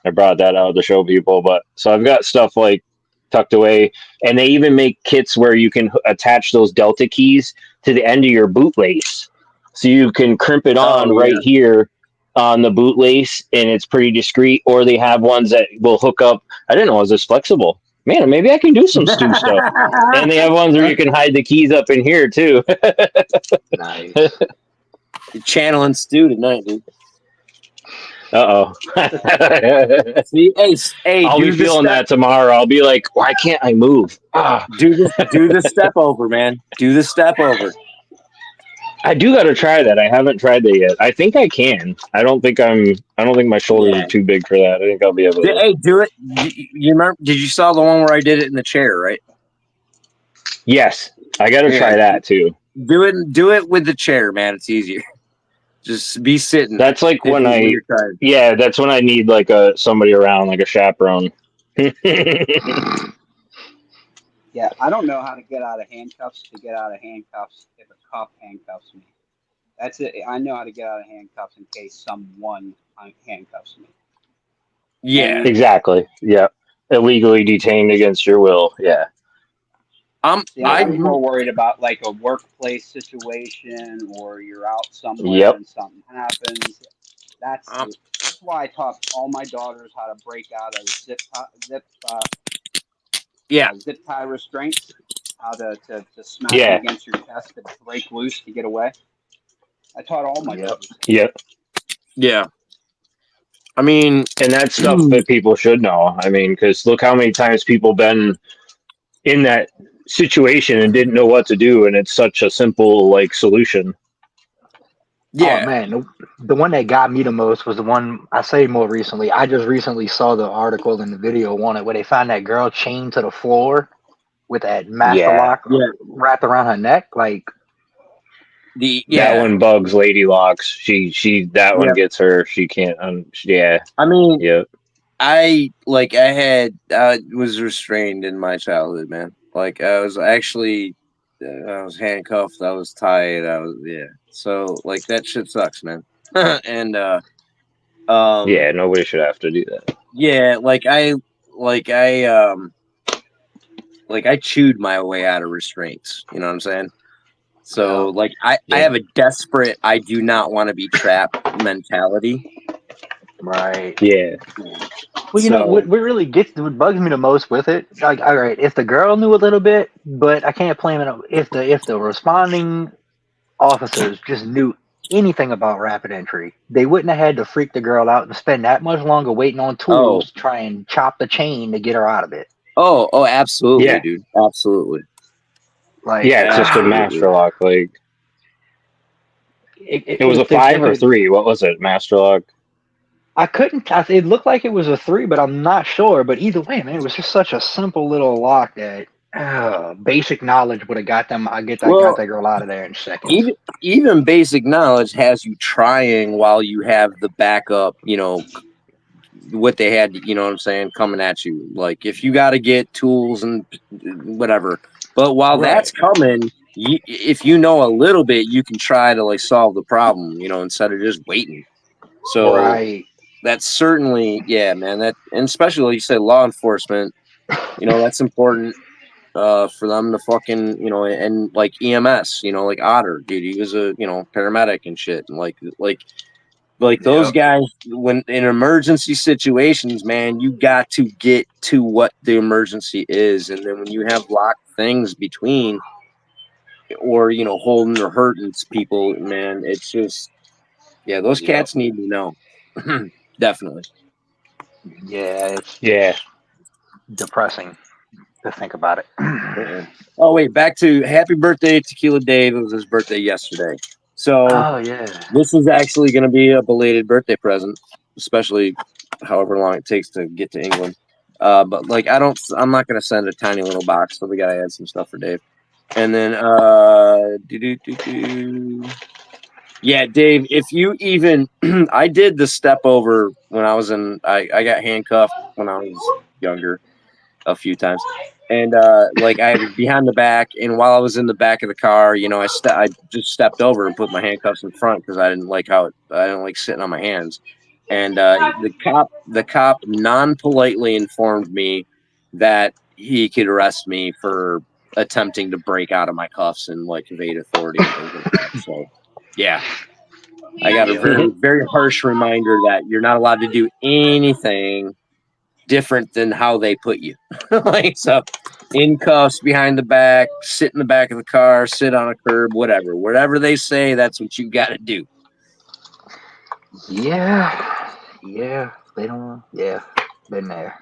I brought that out to show people, but so I've got stuff like tucked away, and they even make kits where you can attach those Delta keys to the end of your boot lace, so you can crimp it on right here on the boot lace, and it's pretty discreet. Or they have ones that will hook up. I didn't know it was this flexible. Man, maybe I can do some Stu stuff. And they have ones where you can hide the keys up in here too. Nice. You're channeling Stu tonight, dude. Uh-oh. See, hey, I'll be feeling that tomorrow. I'll be like, why can't I move? Do the step over, man. Do the step over. I do got to try that. I haven't tried that yet. I think I can. I don't think my shoulders are too big for that. I think I'll be able to. Hey, do it. You remember? Did you saw the one where I did it in the chair, right? Yes, I got to try that too. Do it with the chair, man. It's easier. Just be sitting. That's like when you're tired. Yeah, that's when I need like somebody around, like a chaperone. Yeah, I don't know how to get out of handcuffs if a cop handcuffs me. That's it. I know how to get out of handcuffs in case someone handcuffs me. Yeah, exactly. Yeah, illegally detained against your will. Yeah. I'm more worried about like a workplace situation, or you're out somewhere and something happens. That's why I taught all my daughters how to break out of zip tie restraints, how to smash them against your chest to break loose to get away. I taught all my daughters. Yeah. I mean, and that's stuff that people should know. I mean, because look how many times people been in that situation and didn't know what to do, and it's such a simple like solution. Yeah. Oh man, the one that got me the most was the one I say more recently. I just recently saw the article and the video on it where they found that girl chained to the floor with that master lock wrapped around her neck. Like that one bugs Lady Locks. She that one gets her. She can't. I mean, I was restrained in my childhood, man. Like I was actually, I was handcuffed. I was tied. So like that shit sucks, man. And nobody should have to do that. Yeah, I chewed my way out of restraints. You know what I'm saying? So I have a desperate, I do not want to be trapped mentality. Right. Yeah. Well, you know what really what bugs me the most with it. Like, all right, if the girl knew a little bit, but I can't blame it if the responding officers just knew anything about rapid entry, they wouldn't have had to freak the girl out and spend that much longer waiting on tools to try and chop the chain to get her out of it. Oh, absolutely, dude, absolutely. Like, it's just a master lock. Like, it was a 5 or 3. What was it, master lock? I couldn't. It looked like it was a 3, but I'm not sure. But either way, man, it was just such a simple little lock that basic knowledge would have got them. Got that girl out of there in seconds. Even basic knowledge has you trying while you have the backup. You know what they had. You know what I'm saying, coming at you. Like if you got to get tools and whatever. But while that's coming, if you know a little bit, you can try to like solve the problem. You know, instead of just waiting. So that's certainly, man. That, and especially like you said, law enforcement. You know, that's important for them to fucking, you know, and like EMS. You know, like Otter, dude. He was a paramedic and shit, and like those guys, when in emergency situations, man, you got to get to what the emergency is. And then when you have locked things between or, holding or hurting people, man, it's just, those cats need to know. Definitely. Yeah, it's depressing to think about it. Oh, wait, back to happy birthday, Tequila Dave. It was his birthday yesterday. So this is actually going to be a belated birthday present. especially however long it takes to get to England. But like, I'm not gonna send a tiny little box, so we gotta add some stuff for Dave. And then, yeah, Dave, if you even, I did the step over when I was I got handcuffed when I was younger a few times. And like I was behind the back, and while I was in the back of the car, I just stepped over and put my handcuffs in front because I didn't like I don't like sitting on my hands. And the cop non-politely informed me that he could arrest me for attempting to break out of my cuffs and like evade authority and things like that. So, yeah, I got a very, very harsh reminder that you're not allowed to do anything different than how they put you. Like, so in cuffs, behind the back, sit in the back of the car, sit on a curb, whatever they say, that's what you got to do. Yeah, they don't. Yeah, been there.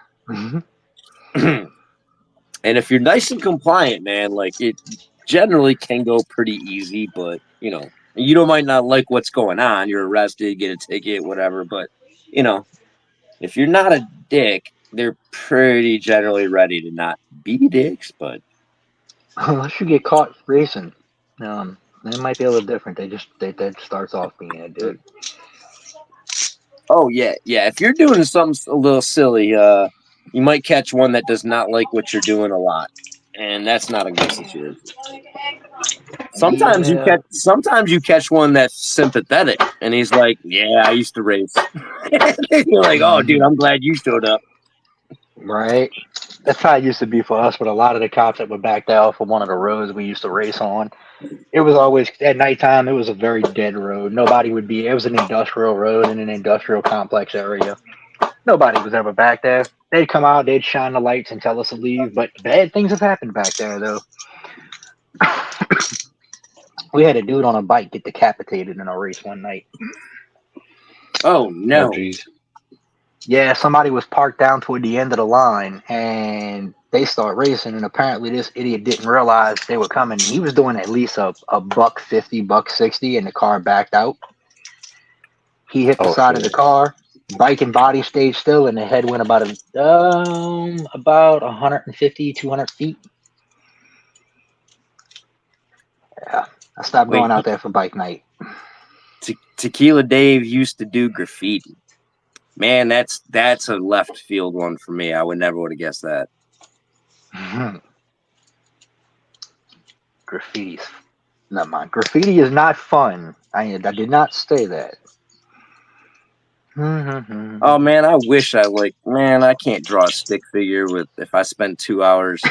And if you're nice and compliant, man, like it generally can go pretty easy, but you might not like what's going on. You're arrested, get a ticket, whatever. But if you're not a dick, they're pretty generally ready to not be dicks. But Unless you get caught racing, it might be a little different. That starts off being a dick. oh yeah. If you're doing something a little silly, you might catch one that does not like what you're doing a lot, and that's not a good situation. Sometimes you catch one that's sympathetic, and he's like, "Yeah, I used to race." You're like, "Oh, dude, I'm glad you showed up." Right. That's how it used to be for us with a lot of the cops that were backed out from one of the roads we used to race on. It was always at nighttime. It was a very dead road. Nobody would be. It was an industrial road in an industrial complex area. Nobody was ever back there. They'd come out, they'd shine the lights and tell us to leave. But bad things have happened back there, though. We had a dude on a bike get decapitated in a race one night. Oh no! Oh, jeez. Yeah, somebody was parked down toward the end of the line, and they start racing. And apparently, this idiot didn't realize they were coming. He was doing at least a $150, $160, and the car backed out. He hit the side of the car. Bike and body stayed still, and the head went about 150, 200 feet. Yeah, I stopped going out there for bike night. Tequila Dave used to do graffiti. Man, that's a left field one for me. I would never would have guessed that. Graffiti's not mine. Graffiti is not fun. I did not say that. Oh man, I wish I I can't draw a stick figure if I spend 2 hours.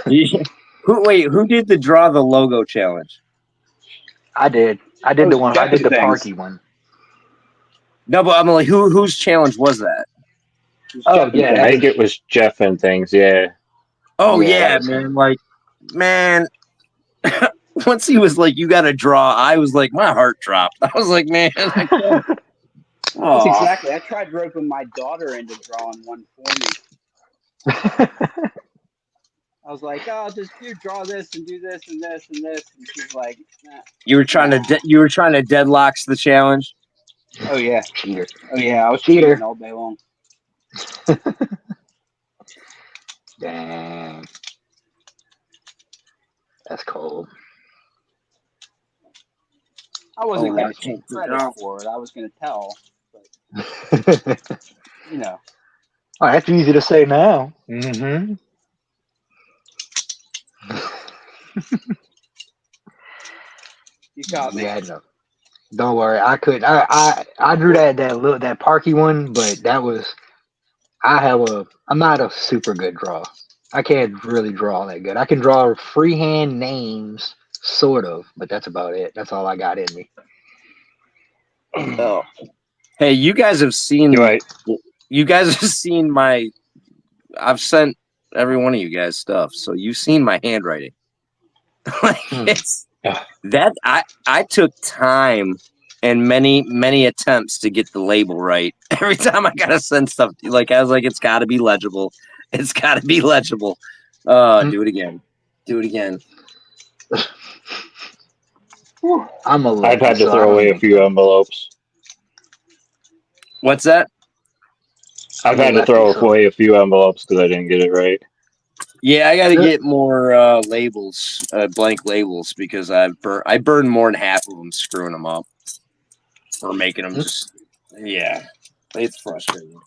Who did the draw the logo challenge? I did. I did the one. I did the Parky one. No, but I'm like, whose challenge was that? Oh yeah, I think it was Jeff and things. Yeah. Oh yeah, man. Like, man. Once he was like, "You got to draw," I was like, my heart dropped. I was like, man, I can't. That's exactly. I tried roping my daughter into drawing one for me. I was like, "Oh, just draw this and do this and this and this," and she's like, nah, "You were trying to deadlocks the challenge." Oh yeah, cheater. Oh yeah, I was cheating all day long. Dang, that's cold. I wasn't going to take credit for it. I was going to tell, but Oh, that's easy to say now. Mm-hmm. You got me. Yeah, no. Don't worry. I drew that Parky one, but that was I'm not a super good draw. I can't really draw that good. I can draw freehand names, sort of, but that's about it. That's all I got in me. Oh, hey, you guys have seen. You guys have seen my. I've sent every one of you guys stuff, so you've seen my handwriting. It's that I took time and many attempts to get the label right. Every time I gotta send stuff, I was like, it's got to be legible. It's got to be legible. Do it again. Do it again. I've had to throw away a few envelopes. What's that? I've had to throw away a few envelopes because I didn't get it right. Yeah, I got to get more labels, blank labels, because I burned more than half of them screwing them up or making them just. Yeah, it's frustrating.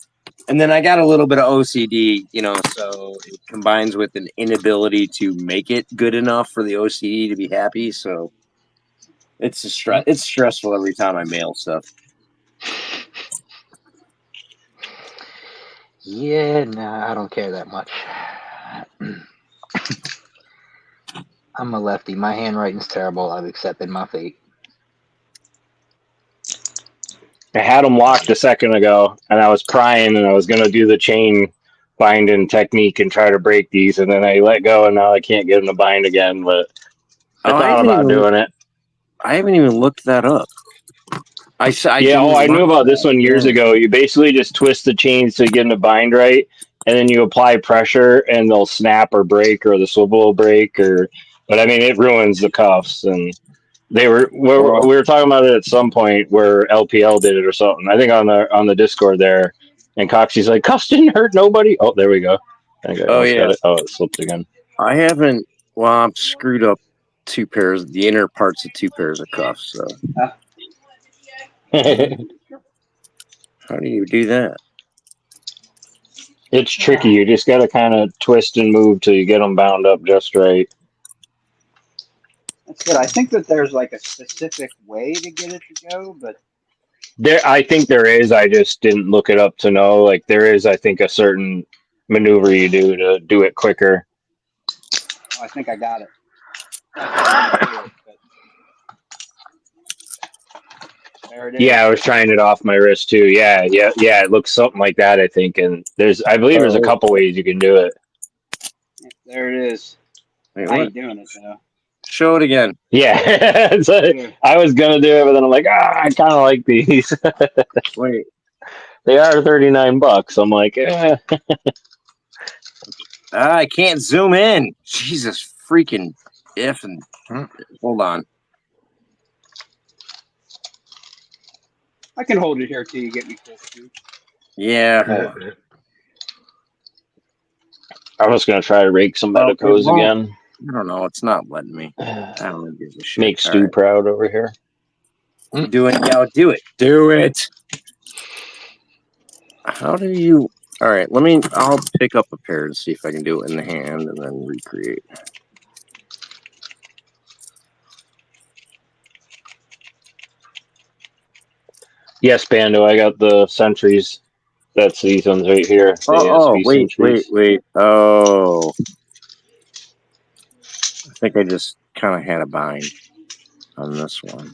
And then I got a little bit of OCD, so it combines with an inability to make it good enough for the OCD to be happy. So it's it's stressful every time I mail stuff. Yeah, nah, I don't care that much. I'm a lefty. My handwriting's terrible. I've accepted my fate. I had them locked a second ago, and I was prying, and I was going to do the chain binding technique and try to break these, and then I let go, and now I can't get them to bind again, but I thought about doing it. I haven't even looked that up. I knew about this one years ago. You basically just twist the chains to get them to bind right, and then you apply pressure, and they'll snap or break, or the swivel will break, but I mean, it ruins the cuffs, and we were talking about it at some point where LPL did it or something. I think on the Discord there, and Coxie's like, cuffs didn't hurt nobody. Oh, there we go. I think I almost got it. Oh, it slipped again. I haven't. Well, I'm screwed up the inner parts of 2 pairs of cuffs. So how do you do that? It's tricky. You just got to kind of twist and move till you get them bound up just right. That's good. I think that there's like a specific way to get it to go, but I think there is. I just didn't look it up to know. Like there is, I think, a certain maneuver you do to do it quicker. I think I got it. There it is. Yeah, I was trying it off my wrist too. Yeah. It looks something like that, I think. And I believe there's a couple ways you can do it. There it is. Wait, I ain't doing it though. Show it again. Yeah, I was gonna do it, but then I'm like, I kind of like these. Wait, they are $39. I'm like, I can't zoom in. Jesus freaking effing. Hold on. I can hold it here till you get me close to. Yeah, hold on. I'm just gonna try to rake some medicos again. I don't know. It's not letting me. I don't give a shit. Make Stu proud over here. Do it. Yeah, do it. Do it. How do you? All right. I'll pick up a pair and see if I can do it in the hand and then recreate. Yes, Bando. I got the sentries. That's these ones right here. Wait. Oh. I think I just kind of had a bind on this one.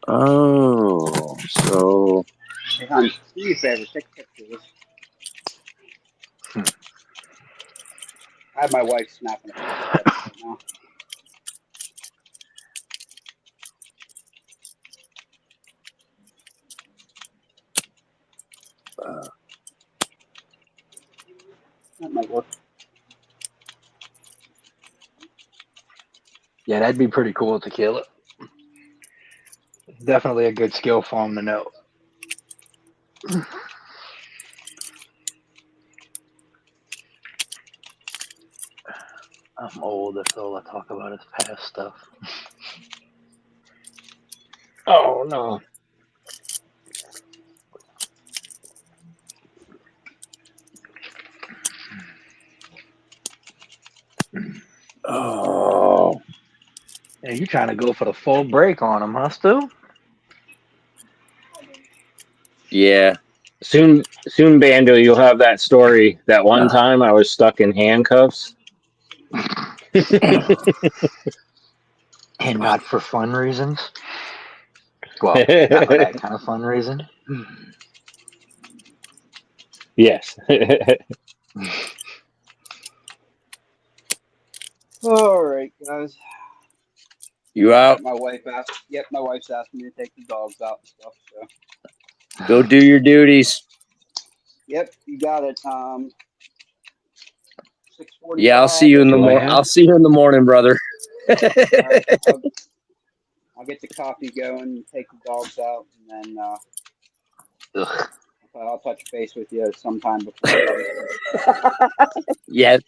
Oh, so. Hey, hon, do me a favor, take pictures. I have my wife snapping a picture right now. That might work. Yeah, that'd be pretty cool to kill it. Definitely a good skill form to know. I'm old, that's all I talk about is past stuff. Oh, no. Oh. Yeah, you trying to go for the full break on them, huh, Stu? Yeah. Soon, Bando, you'll have that story. That one time I was stuck in handcuffs. And not for fun reasons. Well, not for that kind of fun reason. Yes. All right, guys. You out? My wife asked. Yep, my wife's asked me to take the dogs out and stuff. So. Go do your duties. Yep, you got it. 6:45. Yeah, I'll see you in the morning. I'll see you in the morning, brother. Right, I'll get the coffee going, take the dogs out, and then Ugh. I'll touch base with you sometime before I go to sleep. Yeah,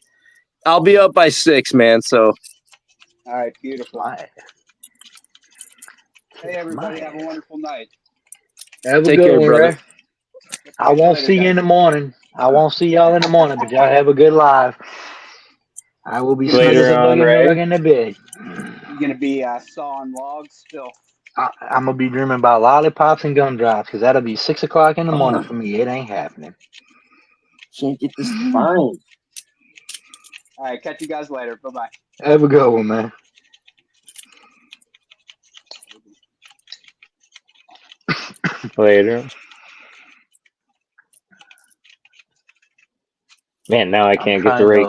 I'll be up by 6, man. So All right, beautiful. My, Hey, everybody, have a wonderful night. have a take good care, one, brother. Ray. I won't see you in the morning. I won't see y'all in the morning, but y'all have a good live. I will be Later snuggling on, Ray. in the bed. You gonna be sawing logs still? I'm gonna be dreaming about lollipops and gumdrops because that'll be 6 o'clock in the morning for me. It ain't happening. Can't get this to bind. All right, catch you guys later. Bye bye. Have a good one, man. Later. Man, now I can't get the rake.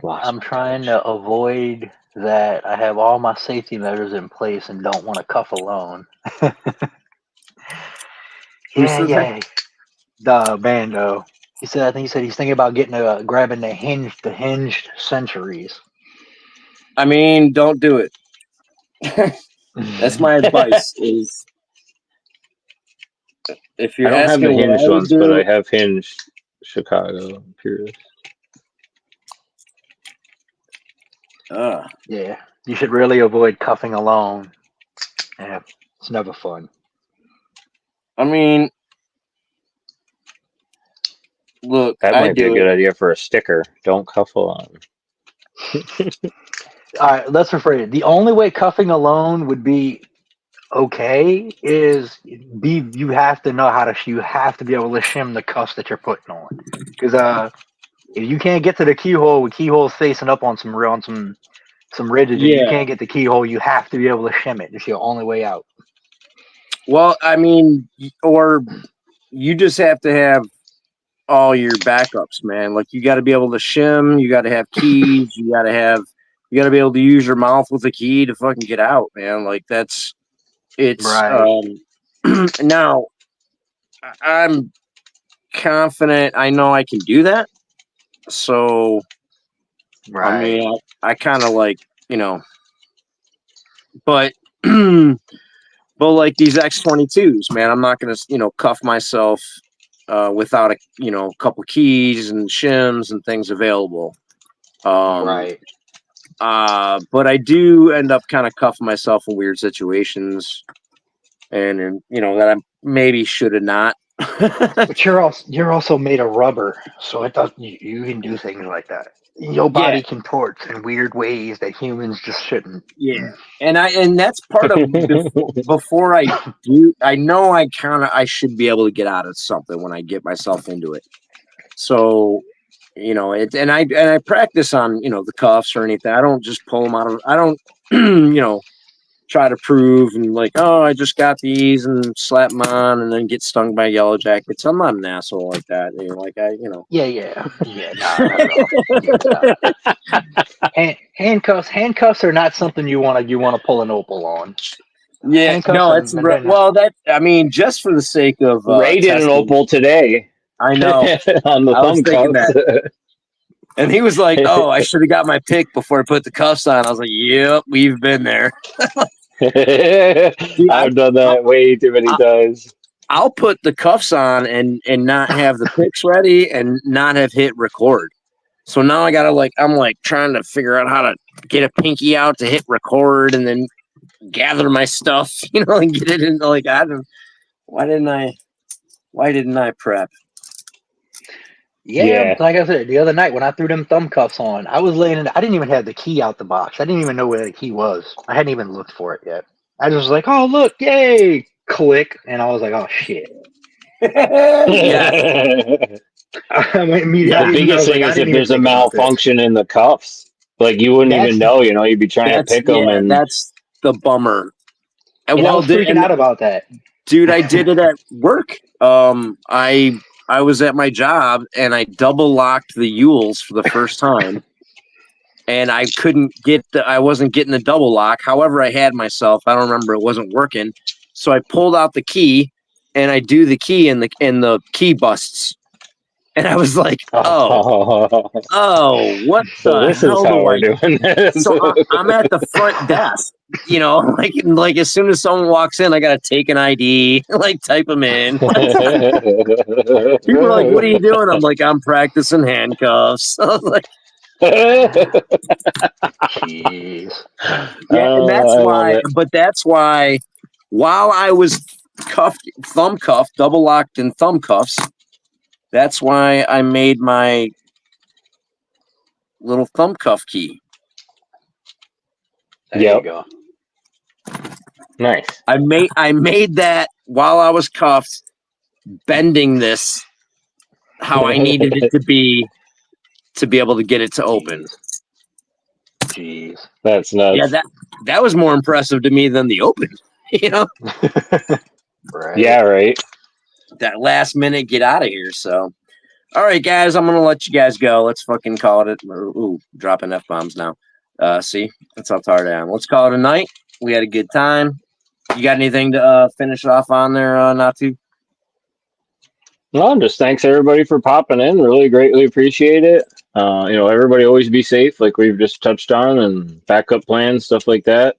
I'm trying to avoid that. I have all my safety measures in place and don't want to cuff alone. Yeah. The bando. He said. I think he said he's thinking about getting grabbing the hinged centuries. I mean, don't do it. That's my advice. Is if I you're don't have the asking what hinged I would ones, but I do, have hinged Chicago Purist. Yeah, you should really avoid cuffing alone. Yeah, it's never fun. I mean, look, That I might be a do good it. idea for a sticker. Don't cuff along. All right, let's rephrase it. The only way cuffing alone would be okay is you have to know how to you have to be able to shim the cuffs that you're putting on because if you can't get to the keyhole with keyholes facing up on some ridges and you Yeah. can't get the keyhole, you have to be able to shim it. It's your only way out. Well, I mean, or you just have to have all your backups, man. Like you got to be able to shim. You got to have keys. You got to be able to use your mouth with a key to fucking get out, man. Like it's Right. now I'm confident I know I can do that. So I Right. mean, I kind of like, but but like these X-22s, man, I'm not gonna cuff myself without a couple keys and shims and things available. Right. But I do end up kind of cuffing myself in weird situations, and that I maybe should have not. But you're also made of rubber, so it does you can do things like that. Your Yeah, body contorts in weird ways that humans just shouldn't. yeah, and that's part of before I do. I know I should be able to get out of something when I get myself into it. So and I practice on the cuffs or anything. I don't just pull them out of. I don't try to prove and like, oh, I just got these and slap them on and then get stung by yellow jackets. I'm not an asshole like that. Yeah, nah, not at all. Yeah, handcuffs are not something you wanna pull an opal on. Yeah, Handcuffs no, are it's well. That I mean, just for the sake of Ray did an testing. opal today. I know. On the I was thumb thinking cuffs. that. And he was like, "Oh, I should have got my pick before I put the cuffs on." I was like, "Yep, we've been there." Dude, I've done that way too many times. I'll put the cuffs on and not have the picks ready and not have hit record. So now I gotta I'm trying to figure out how to get a pinky out to hit record and then gather my stuff, and get it into why didn't I prep? Yeah, like I said, the other night when I threw them thumb cuffs on, I was laying in. I didn't even have the key out the box. I didn't even know where the key was. I hadn't even looked for it yet. I just was like, "Oh, look, yay!" Click, and I was like, "Oh shit!" Yes. I went immediately. The biggest thing is I if didn't even there's a think about this. malfunction in the cuffs, like you wouldn't even know. You'd be trying to pick them, and that's the bummer. And I was freaking out about that. Dude, I did it at work. I was at my job and I double locked the Yules for the first time. And I wasn't getting the double lock. However, I had myself. I don't remember, it wasn't working. So I pulled out the key and I do the key and the key busts. And I was like, what so the this is hell how do we're I doing this. So I'm at the front desk you know, like as soon as someone walks in, I gotta take an ID, like type them in. People are like, "What are you doing?" I'm like, "I'm practicing handcuffs." I was like, Jeez. yeah, and that's I love why. it. But that's why, while I was thumb cuffed, double locked in thumb cuffs, that's why I made my little thumb cuff key. There Yep. you go. Nice. I made that while I was cuffed, bending this how I needed it to be able to get it to open. Jeez. That's nuts. Yeah, that was more impressive to me than the open. You know, Right. Yeah, right. that last minute get out of here. So, all right, guys, I'm gonna let you guys go. Let's fucking call it. Ooh, dropping f bombs now. See, that's how tired I am. Let's call it a night. We had a good time. You got anything to finish off on there, Natu? No, just thanks everybody for popping in. Really greatly appreciate it. Everybody always be safe, like we've just touched on, and backup plans, stuff like that.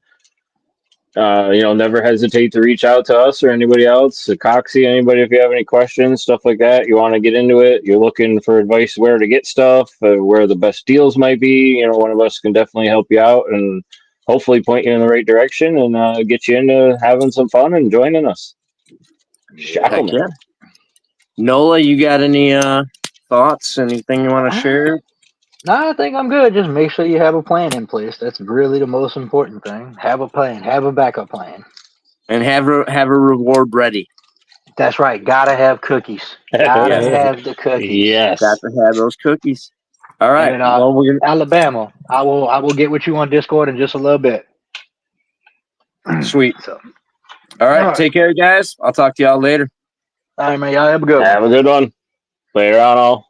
Never hesitate to reach out to us or anybody else, Coxie, anybody if you have any questions, stuff like that. You want to get into it, you're looking for advice where to get stuff, where the best deals might be. One of us can definitely help you out and hopefully point you in the right direction and get you into having some fun and joining us. Heck Shacklemen. yeah. Nola, you got any thoughts? Anything you want to share? No, I think I'm good. Just make sure you have a plan in place. That's really the most important thing. Have a plan. Have a backup plan. And have a reward ready. That's right. Gotta have cookies. Gotta have the cookies. Yes. Got to have those cookies. All right. And Well, we're gonna Alabama, I will get with you on Discord in just a little bit. sweet. So, All right. all right. Take care, guys. I'll talk to y'all later. All right, man. Y'all have a good one. Have a good one. Later on, all.